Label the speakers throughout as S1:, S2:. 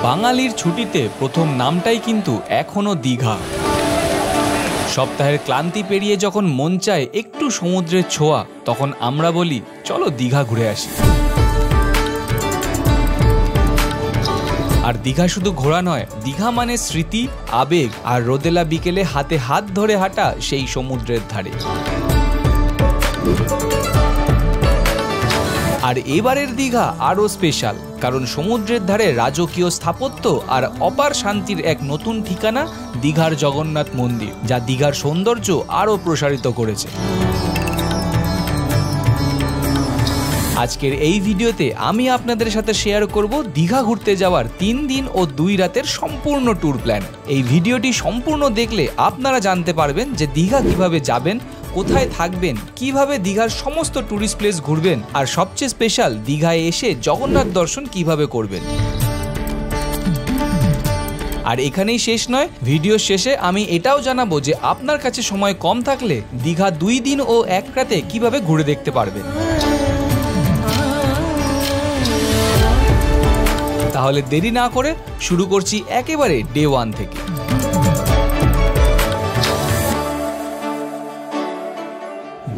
S1: বাঙালির ছুটিতে প্রথম নামটাই কিন্তু এখনো দীঘা। সপ্তাহের ক্লান্তি পেরিয়ে যখন মন চায় একটু সমুদ্রের ছোঁয়া, তখন আমরা বলি চলো দীঘা ঘুরে আসি। আর দীঘা শুধু ঘোরা নয়, দীঘা মানে স্মৃতি, আবেগ আর রোদেলা বিকেলে হাতে হাত ধরে হাঁটা সেই সমুদ্রের ধারে। আর এবারের দীঘা আরও স্পেশাল, কারণ সমুদ্রের ধারে রাজকীয় স্থাপত্য আর অপার শান্তির এক নতুন ঠিকানা দীঘার জগন্নাথ মন্দির, যা দীঘার সৌন্দর্য আরও প্রসারিত করেছে। আজকের এই ভিডিওতে আমি আপনাদের সাথে শেয়ার করব দীঘা ঘুরতে যাওয়ার 3 দিন ও 2 রাতের সম্পূর্ণ ট্যুর প্ল্যান। এই ভিডিওটি সম্পূর্ণ দেখলে আপনারা জানতে পারবেন যে দীঘা কিভাবে যাবেন, কোথায় থাকবেন, কিভাবে দীঘার সমস্ত ট্যুরিস্ট প্লেস ঘুরবেন, আর সবচেয়ে স্পেশাল দীঘায় এসে জগন্নাথ দর্শন কিভাবে করবেন। আর এখানেই শেষ নয়, ভিডিওর শেষে আমি এটাও জানাবো যে আপনার কাছে সময় কম থাকলে দীঘা 2 দিন ও 1 রাতে কিভাবে ঘুরে দেখতে পারবেন। তাহলে দেরি না করে শুরু করছি একেবারে ডে 1 থেকে।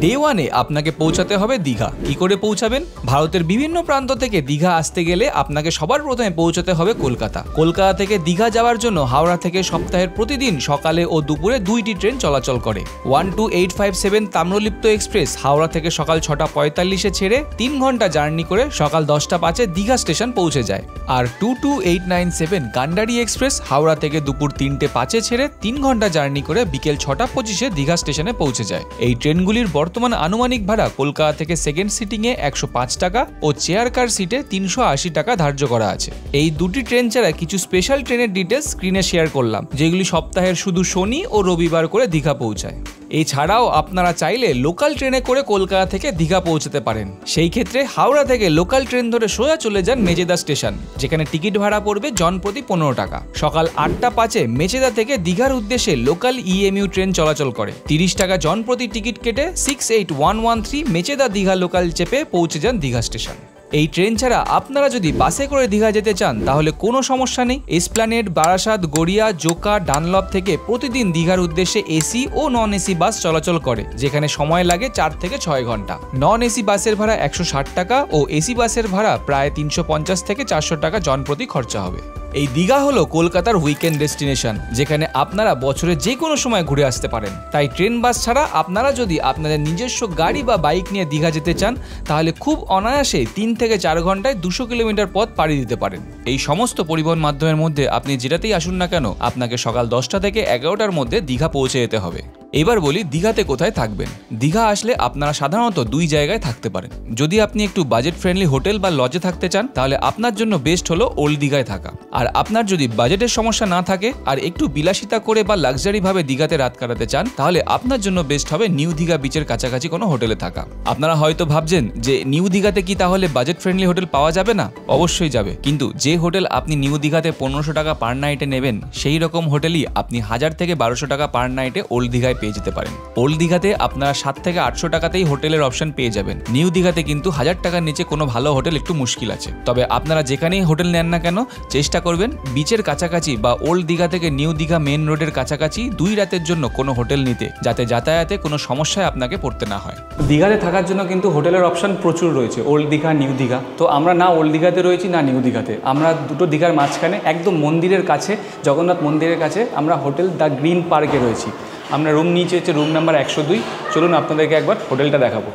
S1: ডে 1-এ আপনাকে পৌঁছাতে হবে দীঘা। কি করে পৌঁছাবেন? ভারতের বিভিন্ন প্রান্ত থেকে দীঘা আসতে গেলে আপনাকে সবার প্রথমে পৌঁছাতে হবে কলকাতা। কলকাতা থেকে দীঘা যাওয়ার জন্য হাওড়া থেকে সপ্তাহের প্রতিদিন সকালে ও দুপুরে 2টি ট্রেন চলাচল করে। 12857 তাম্রলিপ্ত এক্সপ্রেস হাওড়া থেকে সকাল 6:45-এ ছেড়ে 3 ঘন্টা জার্নি করে সকাল 10:05-এ দীঘা স্টেশন পৌঁছে যায়। আর 22897 কান্ডারি এক্সপ্রেস হাওড়া থেকে দুপুর 3:05-এ ছেড়ে 3 ঘন্টা জার্নি করে বিকেল 6:25-এ দীঘা স্টেশনে পৌঁছে যায়। এই ট্রেনগুলির বর্তমান আনুমানিক ভাড়া কলকাতা থেকে সেকেন্ড সিটিংয়ে 105 টাকা ও চেয়ার কার সিটে 380 টাকা ধার্য করা আছে। এই দুটি ট্রেন ছাড়া কিছু স্পেশাল ট্রেনের ডিটেলস স্ক্রিনে শেয়ার করলাম, যেগুলি সপ্তাহের শুধু শনি ও রবিবার করে দীঘা পৌঁছায়। এছাড়াও আপনারা চাইলে লোকাল ট্রেনে করে কলকাতা থেকে দীঘা পৌঁছতে পারেন। সেই ক্ষেত্রে হাওড়া থেকে লোকাল ট্রেন ধরে সোজা চলে যান মেচেদা স্টেশন, যেখানে টিকিট ভাড়া পড়বে জনপ্রতি 15 টাকা। সকাল 8:05-এ মেচেদা থেকে দীঘার উদ্দেশ্যে লোকাল ইএমইউ ট্রেন চলাচল করে। 30 টাকা জনপ্রতি টিকিট কেটে 68113 মেচেদা দীঘা লোকাল চেপে পৌঁছে যান দীঘা স্টেশন। এই ট্রেন ছাড়া আপনারা যদি বাসে করে দীঘা যেতে চান তাহলে কোনো সমস্যা নেই। এসপ্ল্যানেড, বারাসাত, গড়িয়া, জোকা, ডানলপ থেকে প্রতিদিন দীঘার উদ্দেশ্যে এসি ও নন এসি বাস চলাচল করে, যেখানে সময় লাগে 4 থেকে 6 ঘন্টা। নন এসি বাসের ভাড়া 160 টাকা ও এসি বাসের ভাড়া প্রায় 350 থেকে 400 টাকা জনপ্রতি খরচা হবে। এই দীঘা হলো কলকাতার উইকেন্ড ডেস্টিনেশন, যেখানে আপনারা বছরে যে কোনো সময় ঘুরে আসতে পারেন। তাই ট্রেন বাস ছাড়া আপনারা যদি আপনাদের নিজস্ব গাড়ি বা বাইক নিয়ে দীঘা যেতে চান তাহলে খুব অনায়াসে 3 থেকে 4 ঘন্টায় 200 কিলোমিটার পথ পাড়ি দিতে পারেন। এই সমস্ত পরিবহন মাধ্যমের মধ্যে আপনি যেটাতেই আসুন না কেন, আপনাকে সকাল 10টা থেকে 11টার মধ্যে দীঘা পৌঁছে যেতে হবে। এবার বলি দীঘাতে কোথায় থাকবেন। দীঘা আসলে আপনারা সাধারণত 2 জায়গায় থাকতে পারেন। যদি আপনি একটু বাজেট ফ্রেন্ডলি হোটেল বা লজে থাকতে চান তাহলে আপনার জন্য বেস্ট হলো ওল্ড দীঘায় থাকা। আর আপনার যদি বাজেটের সমস্যা না থাকে আর একটু বিলাসিতা করে বা লাক্সারি ভাবে দীঘাতে রাত কাটাতে চান তাহলে আপনার জন্য বেস্ট হবে নিউ দীঘা বিচের কাছাকাছি কোনো হোটেলে থাকা। আপনারা হয়তো ভাবছেন যে নিউ দীঘাতে কি তাহলে বাজেট ফ্রেন্ডলি হোটেল পাওয়া যাবে না? অবশ্যই যাবে, কিন্তু যে হোটেল আপনি নিউ দীঘাতে 1500 টাকা পার নাইটে নেবেন সেই রকম হোটেলই আপনি 1000 থেকে 1200 টাকা পার নাইটে ওল্ড দীঘায় পেয়ে যেতে পারেন। ওল্ড দীঘাতে আপনারা 7 থেকে 800 টাকাতেই হোটেলের অপশন পেয়ে যাবেন। নিউ দীঘাতে কিন্তু 1000 টাকার নিচে কোনো ভালো হোটেল একটু মুশকিল আছে। তবে আপনারা যেখানেই হোটেল নেন না কেন চেষ্টা করবেন বিচের কাছাকাছি বা ওল্ড দীঘা থেকে নিউ দীঘা মেন রোডের কাছাকাছি 2 রাতের জন্য কোনো হোটেল নিতে, যাতে যাতায়াতে কোনো সমস্যায় আপনাকে পড়তে না হয়। দীঘাতে থাকার জন্য কিন্তু হোটেলের অপশন প্রচুর রয়েছে, ওল্ড দীঘা, নিউ দীঘা। তো আমরা না ওল্ড দীঘাতে রয়েছি না নিউ দীঘাতে, আমরা দুটো দীঘার মাঝখানে একদম মন্দিরের কাছে, জগন্নাথ মন্দিরের কাছে আমরা হোটেল দ্য গ্রিন পার্কে রয়েছি। আমরা রুম নিয়েছি হচ্ছে রুম নাম্বার 102। চলুন আপনাদেরকে একবার হোটেলটা দেখাবো।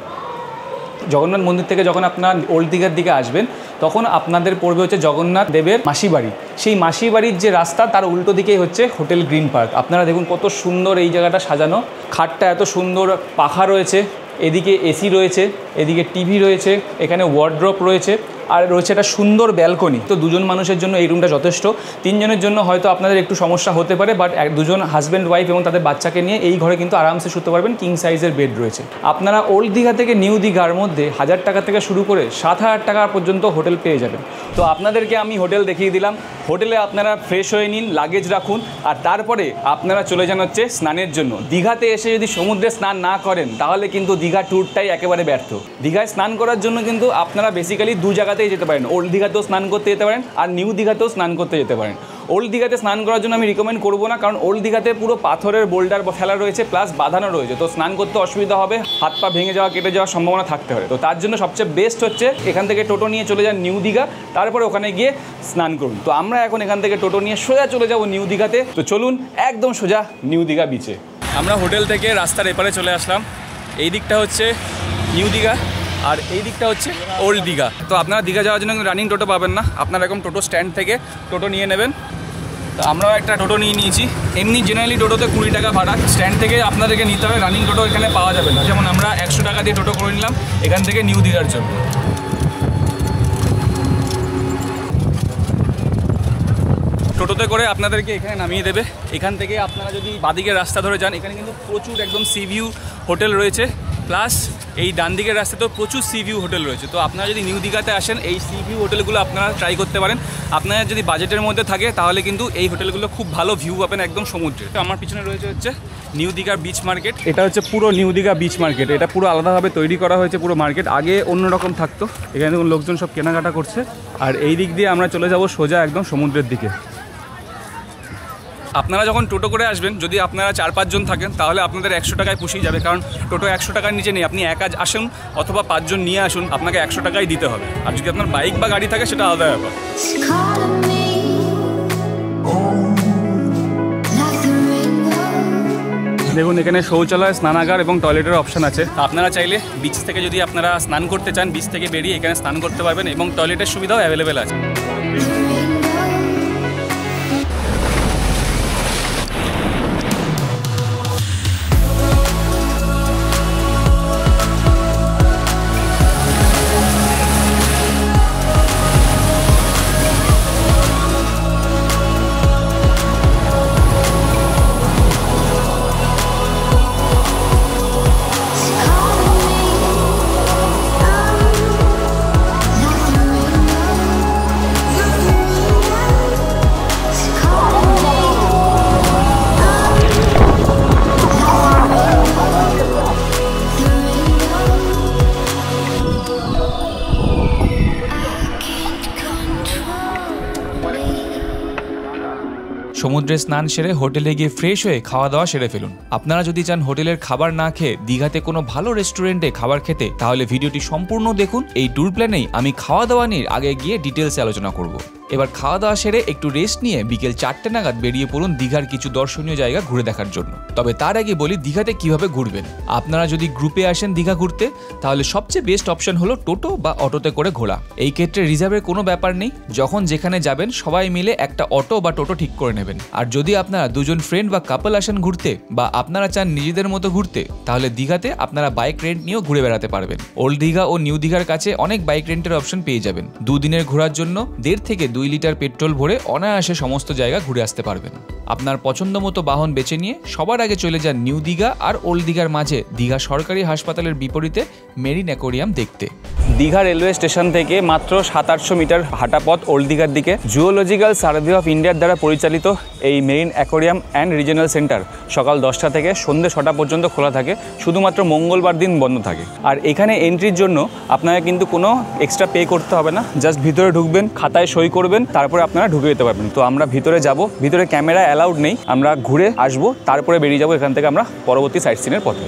S1: জগন্নাথ মন্দির থেকে যখন আপনার ওল্ড দীঘার দিকে আসবেন তখন আপনাদের পড়বে হচ্ছে জগন্নাথ দেবের মাসি বাড়ি। সেই মাসি বাড়ির যে রাস্তা তার উল্টো দিকেই হচ্ছে হোটেল গ্রিন পার্ক। আপনারা দেখুন কত সুন্দর এই জায়গাটা সাজানো, খাটটা এত সুন্দর, পাখা রয়েছে, এদিকে এসি রয়েছে, এদিকে টিভি রয়েছে, এখানে ওয়ার্ড্রপ রয়েছে, আর রয়েছে একটা সুন্দর ব্যালকনি। তো 2জন মানুষের জন্য এই রুমটা যথেষ্ট। 3 জনের জন্য হয়তো আপনাদের একটু সমস্যা হতে পারে, বাট 2জন হাজব্যান্ড ওয়াইফ এবং তাদের বাচ্চাকে নিয়ে এই ঘরে কিন্তু আরামসে শুতে পারবেন। কিং সাইজের বেড রয়েছে। আপনারা ওল্ড দীঘা থেকে নিউ দীঘার মধ্যে 1000 টাকা থেকে শুরু করে 7000 টাকা পর্যন্ত হোটেল পেয়ে যাবেন। তো আপনাদেরকে আমি হোটেল দেখিয়ে দিলাম। হোটেলে আপনারা ফ্রেশ হয়ে নিন, লাগেজ রাখুন, আর তারপরে আপনারা চলে যান হচ্ছে স্নানের জন্য। দীঘাতে এসে যদি সমুদ্রে স্নান না করেন তাহলে কিন্তু দীঘা ট্যুরটাই একেবারে ব্যর্থ। দীঘায় স্নান করার জন্য কিন্তু আপনারা বেসিক্যালি 2 জায়গাতে দীঘাতেই যেতে পারেন, ওল্ড দীঘাতেও স্নান করতে যেতে পারেন আর নিউ দীঘাতেও স্নান করতে যেতে পারেন। ওল্ড দীঘাতে স্নান করার জন্য আমি রিকমেন্ড করবো না, কারণ ওল্ড দীঘাতে পুরো পাথরের বোল্ডার ফেলা রয়েছে প্লাস বাঁধানো রয়েছে, তো স্নান করতে অসুবিধা হবে, হাত পা ভেঙে যাওয়া কেটে যাওয়ার সম্ভাবনা থাকতে পারে। তো তার জন্য সবচেয়ে বেস্ট হচ্ছে এখান থেকে টোটো নিয়ে চলে যান নিউ দীঘা, তারপরে ওখানে গিয়ে স্নান করুন। তো আমরা এখন এখান থেকে টোটো নিয়ে সোজা চলে যাব নিউ দীঘাতে। তো চলুন একদম সোজা নিউ দীঘা বিচে। আমরা হোটেল থেকে রাস্তার এপারে চলে আসলাম। এই দিকটা হচ্ছে নিউ দীঘা আর এই দিকটা হচ্ছে ওল্ড দীঘা। তো আপনারা দীঘা যাওয়ার জন্য রানিং টোটো পাবেন না, আপনারা এরকম টোটো স্ট্যান্ড থেকে টোটো নিয়ে নেবেন। তো আমরাও একটা টোটো নিয়ে নিয়েছি। এমনি জেনারেলি টোটোতে 20 টাকা ভাড়া, স্ট্যান্ড থেকে আপনাদেরকে নিতে হবে, রানিং টোটো এখানে পাওয়া যাবে না। যেমন আমরা 100 টাকা দিয়ে টোটো করে নিলাম এখান থেকে নিউ দীঘার জন্য। টোটোতে করে আপনাদেরকে এখানে নামিয়ে দেবে। এখান থেকে আপনারা যদি বাদিকের রাস্তা ধরে যান, এখানে কিন্তু প্রচুর একদম সি ভিউ হোটেল রয়েছে, প্লাস এই ডান দিকের রাস্তাতেও প্রচুর সি ভিউ হোটেল রয়েছে। তো আপনারা যদি নিউ দীঘাতে আসেন এই সি ভিউ হোটেলগুলো আপনারা ট্রাই করতে পারেন। আপনারা যদি বাজেটের মধ্যে থাকে তাহলে কিন্তু এই হোটেলগুলো খুব ভালো ভিউ পাবেন একদম সমুদ্রে। তো আমার পিছনে রয়েছে হচ্ছে নিউ দীঘা বিচ মার্কেট। এটা হচ্ছে পুরো নিউ দীঘা বিচ মার্কেট, এটা পুরো আলাদাভাবে তৈরি করা হয়েছে পুরো মার্কেট। আগে অন্যরকম থাকতো, এখানে দেখুন লোকজন সব কেনাকাটা করছে। আর এই দিক দিয়ে আমরা চলে যাব সোজা একদম সমুদ্রের দিকে। আপনারা যখন টোটো করে আসবেন, যদি আপনারা 4-5 জন থাকেন তাহলে আপনাদের 100 টাকায় পুষিয়ে যাবে, কারণ টোটো 100 টাকার নিচে নেই। আপনি একা আসুন অথবা 5 জন নিয়ে আসুন, আপনাকে 100 টাকাই দিতে হবে। আর যদি আপনার বাইক বা গাড়ি থাকে সেটা আলাদা ব্যাপার। দেখুন এখানে শৌচালয়, স্নানাগার এবং টয়লেটের অপশান আছে। আপনারা চাইলে বিচ থেকে যদি আপনারা স্নান করতে চান, বিচ থেকে বেরিয়ে এখানে স্নান করতে পারবেন এবং টয়লেটের সুবিধাও অ্যাভেলেবেল আছে। সমুদ্রে স্নান সেরে হোটেলে গিয়ে ফ্রেশ হয়ে খাওয়া দাওয়া সেরে ফেলুন। আপনারা যদি চান হোটেলের খাবার না খেয়ে দীঘাতে কোনো ভালো রেস্টুরেন্টে খাবার খেতে, তাহলে ভিডিওটি সম্পূর্ণ দেখুন। এই ট্যুর প্ল্যানেই আমি খাওয়া দাওয়া নিয়ে আগে গিয়ে ডিটেলসে আলোচনা করব। এবার খাওয়া দাওয়া সেরে একটু রেস্ট নিয়ে বিকেল 4টে নাগাদ বেরিয়ে পড়ুন দীঘার কিছু দর্শনীয় জায়গা ঘুরে দেখার জন্য। তবে তার আগে বলি দীঘাতে কিভাবে ঘুরবেন। আপনারা যদি গ্রুপে আসেন দীঘা ঘুরতে, তাহলে সবচেয়ে বেস্ট অপশন হলো টোটো বা অটোতে করে ঘোরা। এই ক্ষেত্রে রিজার্ভের কোনো ব্যাপার নেই, যখন যেখানে যাবেন সবাই মিলে একটা অটো বা টোটো ঠিক করে নেবেন। আর যদি আপনারা দুজন ফ্রেন্ড বা কাপল আসেন ঘুরতে, বা আপনারা চান নিজেদের মতো ঘুরতে, তাহলে দীঘাতে আপনারা বাইক রেন্ট নিয়েও ঘুরে বেড়াতে পারবেন। ওল্ড দীঘা ও নিউ দীঘার কাছে অনেক বাইক রেন্টের অপশন পেয়ে যাবেন। 2 দিনের ঘোরার জন্য 1.5 থেকে 2 লিটার পেট্রোল ভরে অনায়াসে সমস্ত জায়গা ঘুরে আসতে পারবেন। আপনার পছন্দ মতো বাহন বেছে নিয়ে সবার আগে চলে যান নিউ দীঘা আর ওল্ড দীঘার মাঝে দীঘা সরকারি হাসপাতালের বিপরীতে মেরিন অ্যাকোয়ারিয়াম দেখতে। দীঘা রেলওয়ে স্টেশন থেকে মাত্র 700-800 মিটার হাঁটা পথ ওল্ড দীঘার দিকে। জুওলজিক্যাল সার্ভে অফ ইন্ডিয়ার দ্বারা পরিচালিত এই marine aquarium and regional centre সকাল 10টা থেকে সন্ধ্যে 6টা পর্যন্ত খোলা থাকে, শুধুমাত্র মঙ্গলবার দিন বন্ধ থাকে। আর এখানে এন্ট্রির জন্য আপনাকে কিন্তু কোনো এক্সট্রা পে করতে হবে না, জাস্ট ভিতরে ঢুকবেন, খাতায় সই করবেন, তারপরে আপনারা ঢুকে যেতে পারবেন। তো আমরা ভিতরে যাব, ভিতরে ক্যামেরা অ্যালাউড নেই, আমরা ঘুরে আসবো, তারপরে বেরিয়ে যাবো এখান থেকে আমরা পরবর্তী সাইট সিনের পথে।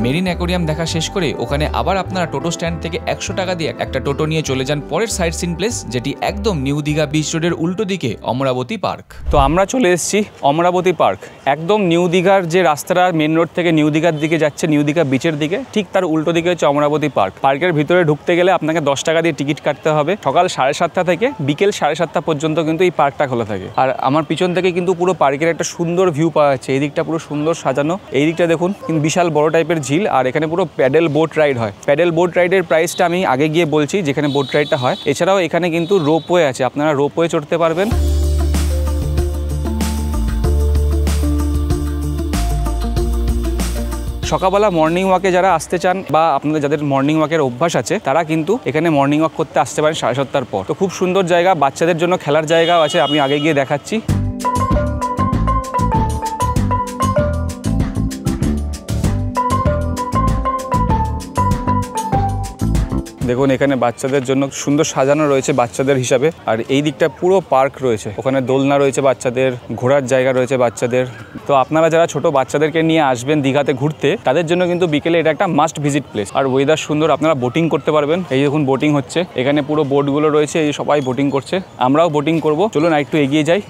S1: মেরিন অ্যাকোয়ারিয়াম দেখা শেষ করে ওখানে আবার আপনারা টোটো স্ট্যান্ড থেকে 100 টাকা দিয়ে একটা টোটো নিয়ে চলে যান পরের সাইট সিন প্লেস, যেটি একদম নিউ দীঘা বিচ রোডের উল্টো দিকে অমরাবতী পার্ক। তো আমরা চলে এসেছি অমরাবতী পার্ক, একদম নিউ দীঘার যে রাস্তাটা মেন রোড থেকে নিউ দীঘার দিকে যাচ্ছে, নিউ দীঘা বিচের দিকে, ঠিক তার উল্টো দিকে হচ্ছে অমরাবতী পার্ক। পার্কের ভিতরে ঢুকতে গেলে আপনাকে 10 টাকা দিয়ে টিকিট কাটতে হবে। সকাল 7:30টা থেকে বিকেল 7:30টা পর্যন্ত কিন্তু এই পার্কটা খোলা থাকে। আর আমার পিছন থেকে কিন্তু পুরো পার্কের একটা সুন্দর ভিউ পাওয়া যাচ্ছে। এই দিকটা পুরো সুন্দর সাজানো, এই দিকটা দেখুন কিন্তু বিশাল বড় টাইপের ঝিল, আর
S2: আর এখানে পুরো প্যাডেল বোট রাইড হয়। প্যাডেল বোট রাইডের প্রাইসটা আমি আগে গিয়ে বলছি যেখানে বোট রাইডটা হয়। এছাড়াও এখানে কিন্তু রোপওয়ে আছে, আপনারা রোপওয়ে চড়তে পারবেন। সকালবেলা মর্নিং ওয়াকে যারা আসতে চান বা আপনাদের যাদের মর্নিং ওয়াকের অভ্যাস আছে তারা কিন্তু এখানে মর্নিং ওয়াক করতে আসতে পারেন 7:30টার পর। তো খুব সুন্দর জায়গা, বাচ্চাদের জন্য খেলার জায়গাও আছে, আমি আগে গিয়ে দেখাচ্ছি। দেখুন এখানে বাচ্চাদের জন্য সুন্দর সাজানো রয়েছে বাচ্চাদের হিসাবে। আর এই দিকটা পুরো পার্ক রয়েছে, ওখানে দোলনা রয়েছে বাচ্চাদের, ঘোরার জায়গা রয়েছে বাচ্চাদের। তো আপনারা যারা ছোট বাচ্চাদেরকে নিয়ে আসবেন দীঘাতে ঘুরতে তাদের জন্য কিন্তু বিকেলে এটা একটা মাস্ট ভিজিট প্লেস। আর ওয়েদার সুন্দর, আপনারা বোটিং করতে পারবেন। এই দেখুন বোটিং হচ্ছে, এখানে পুরো বোটগুলো রয়েছে, এই সবাই বোটিং করছে, আমরাও বোটিং করব। চলুন একটু এগিয়ে যাই।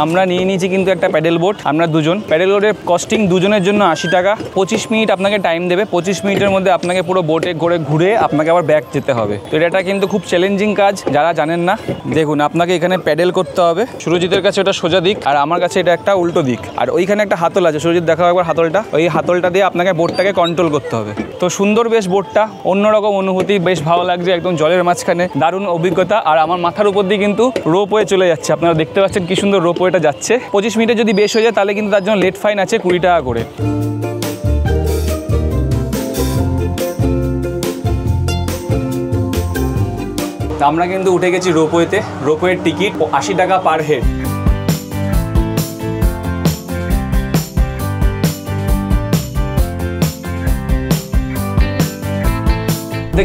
S2: আমরা নিয়ে নিয়েছি কিন্তু একটা প্যাডেল বোট, আমরা দুজন। প্যাডেল বোটের কস্টিং দুজনের জন্য 80 টাকা। 25 মিনিট আপনাকে টাইম দেবে, 25 মিনিটের মধ্যে আপনাকে পুরো বোটে করে ঘুরে আপনাকে আবার ব্যাক যেতে হবে। তো এটা কিন্তু খুব চ্যালেঞ্জিং কাজ, যারা জানেন না। দেখুন আপনাকে এখানে প্যাডেল করতে হবে। সুরজিতের কাছে ওটা সোজা দিক আর আমার কাছে এটা একটা উল্টো দিক। আর ওইখানে একটা হাতল আছে, সুরজিৎ দেখাও একবার হাতলটা। ওই হাতলটা দিয়ে আপনাকে বোটটাকে কন্ট্রোল করতে হবে। তো সুন্দর বেশ বোটটা, অন্যরকম অনুভূতি, বেশ ভালো লাগছে, একদম জলের মাঝখানে, দারুণ অভিজ্ঞতা। আর আমার মাথার উপর দিয়ে কিন্তু রোপওয়ে চলে যাচ্ছে, আপনারা দেখতে পাচ্ছেন কি সুন্দর রোপওয়েটা যাচ্ছে। 25 মিনিটে যদি বেশ হয়ে যায় তাহলে কিন্তু তার জন্য লেট ফাইন আছে 20 টাকা করে। আমরা কিন্তু উঠে গেছি রোপওয়েতে। রোপওয়ের টিকিট 80 টাকা পার হেড।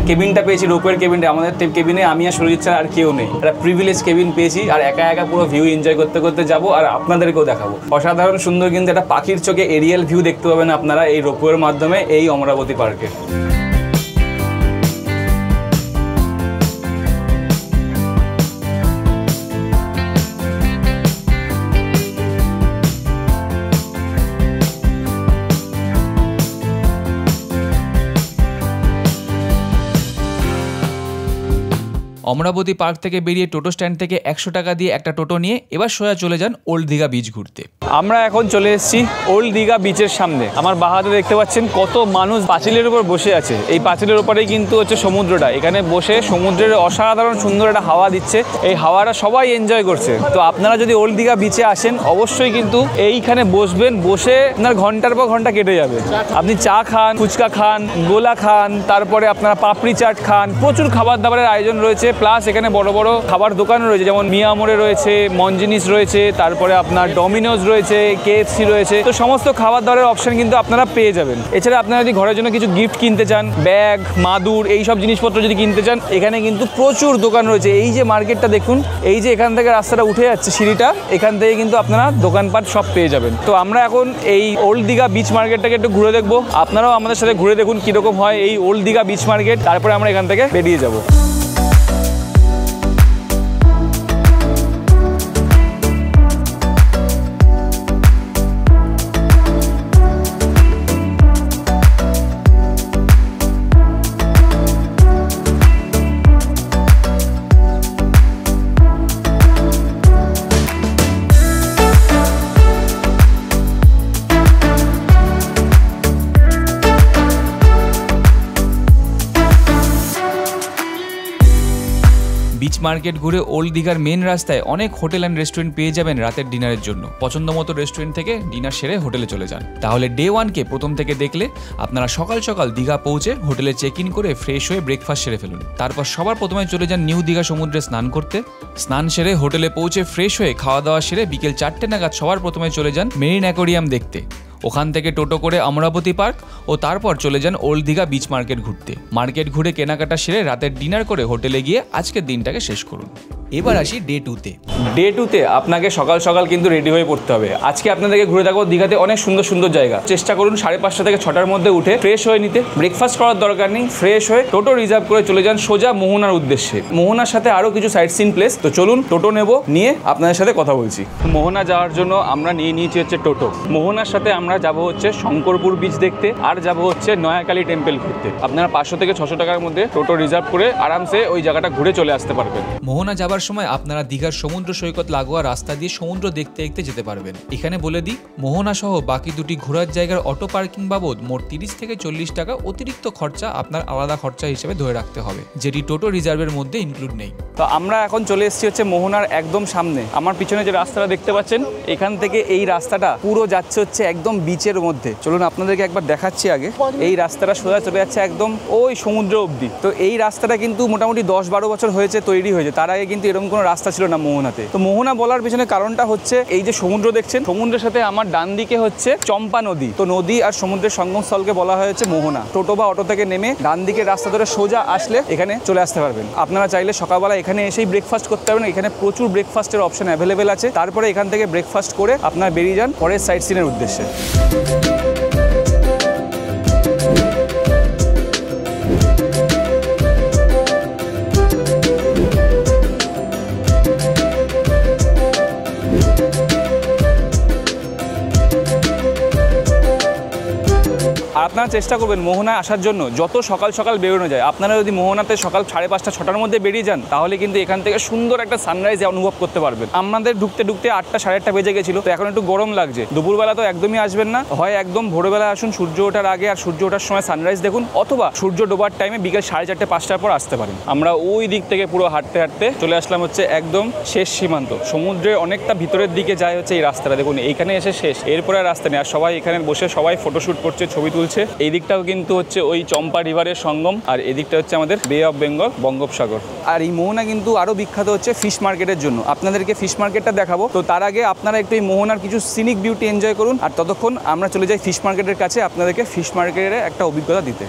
S2: কেবিনটা পেয়েছি, রোপওয়ের কেবিনটা। আমাদের কেবিনে আমি আর সুরজিৎ ছাড়া আর কেউ নেই, একটা প্রিভিলেজ কেবিন পেয়েছি। আর একা একা পুরো ভিউ এনজয় করতে করতে যাবো আর আপনাদেরকেও দেখাবো। অসাধারণ সুন্দর কিন্তু একটা পাখির চোখে এরিয়াল ভিউ দেখতে পাবেন আপনারা এই রোপওয়ের মাধ্যমে এই অমরাবতী পার্কে।
S1: অমরাবতী পার্ক থেকে বেরিয়ে টোটো স্ট্যান্ড থেকে 100 টাকা দিয়ে একটা টোটো নিয়ে এবার সোজা চলে যান ওল্ড দীঘা বিচ ঘুরতে।
S2: আমরা এখন চলে এসেছি ওল্ড দীঘা বিচের সামনে। আমার বাহাতে দেখতে পাচ্ছেন কত মানুষ পাঁচিলের উপর বসে আছে। এই পাঁচিলের উপরেই কিন্তু হচ্ছে সমুদ্রটা, এখানে বসে সমুদ্রের অসাধারণ সুন্দর একটা হাওয়া দিচ্ছে, এই হাওয়াটা সবাই এনজয় করছে। তো আপনারা যদি ওল্ড দীঘা বিচে আসেন অবশ্যই কিন্তু এইখানে বসবেন, বসে আপনার ঘন্টার পর ঘন্টা কেটে যাবে। আপনি চা খান, ফুচকা খান, গোলা খান, তারপরে আপনারা পাপড়ি চাট খান, প্রচুর খাবার দাবারের আয়োজন রয়েছে। প্লাস এখানে বড় বড় খাবার দোকান রয়েছে, যেমন মিয়ামোরে রয়েছে, মঞ্জিনিস রয়েছে, তারপরে আপনার ডমিনোজ রয়েছে, KFC রয়েছে। তো সমস্ত খাবার দাবারের অপশন কিন্তু আপনারা পেয়ে যাবেন। এছাড়া আপনারা যদি ঘরের জন্য কিছু গিফট কিনতে চান, ব্যাগ, মাদুর, এই সব জিনিসপত্র যদি কিনতে চান, এখানে কিন্তু প্রচুর দোকান রয়েছে। এই যে মার্কেটটা দেখুন, এই যে এখান থেকে রাস্তাটা উঠে যাচ্ছে সিঁড়িটা, এখান থেকে কিন্তু আপনারা দোকানপাট সব পেয়ে যাবেন। তো আমরা এখন এই ওল্ড দীঘা বিচ মার্কেটটাকে একটু ঘুরে দেখবো। আপনারাও আমাদের সাথে ঘুরে দেখুন কীরকম হয় এই ওল্ড দীঘা বিচ মার্কেট। তারপরে আমরা এখান থেকে বেরিয়ে যাবো।
S1: বিচ মার্কেট ঘুরে ওল্ড দীঘার মেন রাস্তায় অনেক হোটেল অ্যান্ড রেস্টুরেন্ট পেয়ে যাবেন রাতের ডিনারের জন্য। পছন্দ মতো রেস্টুরেন্ট থেকে ডিনার সেরে হোটেলে চলে যান। তাহলে ডে 1কে প্রথম থেকে দেখলে আপনারা সকাল সকাল দীঘা পৌঁছে হোটেলে চেক ইন করে ফ্রেশ হয়ে ব্রেকফাস্ট সেরে ফেলুন। তারপর সবার প্রথমে চলে যান নিউ দীঘা সমুদ্রে স্নান করতে। স্নান সেরে হোটেলে পৌঁছে ফ্রেশ হয়ে খাওয়া দাওয়া সেরে বিকেল 4টে নাগাদ সবার প্রথমে চলে যান মেরিন অ্যাকোয়ারিয়াম দেখতে। ওখান থেকে টোটো করে অমরাবতী পার্ক ও তারপর চলে যান ওল্ড দীঘা বিচ মার্কেট ঘুরতে। মার্কেট ঘুরে কেনাকাটা সেরে রাতের ডিনার করে হোটেলে গিয়ে আজকের দিনটাকে শেষ করুন। এবার আসি ডে 2তে।
S2: ডে 2তে আপনাকে সকাল সকাল কিন্তু রেডি হয়ে পড়তে হবে। আজকে আপনাদেরকে ঘুরে দেখাবো দীঘাতে অনেক সুন্দর সুন্দর জায়গা। চেষ্টা করুন 5:30 থেকে 6টার মধ্যে উঠে ফ্রেশ হয়ে নিতে। ব্রেকফাস্ট করার দরকার নেই, ফ্রেশ হয়ে টোটো রিজার্ভ করে চলে যান সোজা মোহনার উদ্দেশ্যে। মোহনার সাথে আরও কিছু সাইট সিন প্লেস। তো চলুন টোটো নেব, নিয়ে আপনাদের সাথে কথা বলছি। মোহনা যাওয়ার জন্য আমরা নিয়ে নিয়েছি হচ্ছে টোটো। মোহনার সাথে আমরা যাব হচ্ছে শঙ্করপুর বিচ দেখতে, আর যাব হচ্ছে নয়াকালী টেম্পল ঘুরতে। আপনারা 500 থেকে 600 টাকার মধ্যে টোটো রিজার্ভ করে আরামসে ওই জায়গাটা ঘুরে চলে আসতে পারবেন।
S1: মোহনা যাবার যাওয়ার সময় আপনারা দীঘার সমুদ্র সৈকত লাগোয়া রাস্তা দিয়ে সমুদ্র দেখতে দেখতে যেতে পারবেন। এখানে বলে দিই, মোহনা সহ বাকি দুটি ঘোরার জায়গার অটো পার্কিং বাবদ মোট 30 থেকে 40 টাকা অতিরিক্ত খরচা আপনার আলাদা খরচা হিসেবে ধরে রাখতে হবে, যেটি টোটো রিজার্ভের মধ্যে ইনক্লুড নেই।
S2: তো আমরা এখন চলে এসেছি হচ্ছে মোহনার একদম সামনে। আমার পিছনে যে রাস্তাটা দেখতে পাচ্ছেন, এখান থেকে এই রাস্তাটা পুরো যাচ্ছে হচ্ছে একদম বিচের মধ্যে। চলুন আপনাদেরকে একবার দেখাচ্ছি আগে। এই রাস্তাটা সোজা চলে যাচ্ছে একদম ওই সমুদ্র অবধি। তো এই রাস্তাটা কিন্তু মোটামুটি 10-12 বছর হয়েছে তৈরি হয়েছে। তার আগে কিন্তু এরকম কোনো রাস্তা ছিল না মোহনাতে। তো মোহনা বলার পিছনে কারণটা হচ্ছে এই যে সমুদ্র দেখছেন, সমুদ্রের সাথে আমার ডান দিকে হচ্ছে চম্পা নদী। তো নদী আর সমুদ্রের সঙ্গমস্থলকে বলা হয়েছে মোহনা। টোটো বা অটো থেকে নেমে ডান দিকের রাস্তা ধরে সোজা আসলে এখানে চলে আসতে পারবেন। আপনারা চাইলে সকালবেলা এখানে এসেই ব্রেকফাস্ট করতে পারবেন। এখানে প্রচুর ব্রেকফাস্টের অপশন অ্যাভেলেবেল আছে। তারপরে এখান থেকে ব্রেকফাস্ট করে আপনারা বেরিয়ে যান পরের সাইট সিনের উদ্দেশ্যে। আপনারা চেষ্টা করবেন মোহনায় আসার জন্য যত সকাল সকাল বেরোনো যায়। আপনারা যদি মোহনাতে সকাল 5:30-6টার মধ্যে বেরিয়ে যান, তাহলে কিন্তু এখান থেকে সুন্দর একটা সানরাইজ অনুভব করতে পারবেন। আমাদের ঢুকতে 8টা 8:30 বেজে গেছিলো। তো এখন একটু গরম লাগছে। দুপুরবেলা তো একদমই আসবেন না, হয় একদম ভোরবেলা আসুন সূর্য ওঠার আগে, আর সূর্য ওঠার সময় সানরাইজ দেখুন, অথবা সূর্য ডোবার টাইমে বিকেল 4:30-5টার পর আসতে পারেন। আমরা ওই দিক থেকে পুরো হাঁটতে হাঁটতে চলে আসলাম হচ্ছে একদম শেষ সীমান্ত। সমুদ্রের অনেকটা ভিতরের দিকে যায় হচ্ছে এই রাস্তাটা, দেখুন এইখানে এসে শেষ, এরপরে রাস্তা নেই। আর সবাই এখানে বসে সবাই ফটোশ্যুট করছে, ছবি তুলছে। এই দিকটাও কিন্তু হচ্ছে ওই চম্পা রিভারের সঙ্গম, আর এদিকটা হচ্ছে আমাদের বে অফ বেঙ্গল, বঙ্গোপসাগর। আর এই মোহনা কিন্তু আরও বিখ্যাত হচ্ছে ফিশ মার্কেটের জন্য। আপনাদেরকে ফিশ মার্কেটটা দেখাবো। তো তার আগে আপনারা একটু এই মোহনার কিছু সিনিক বিউটি এনজয় করুন, আর ততক্ষণ আমরা চলে যাই ফিশ মার্কেটের কাছে আপনাদেরকে ফিশ মার্কেটের একটা অভিজ্ঞতা দিতে।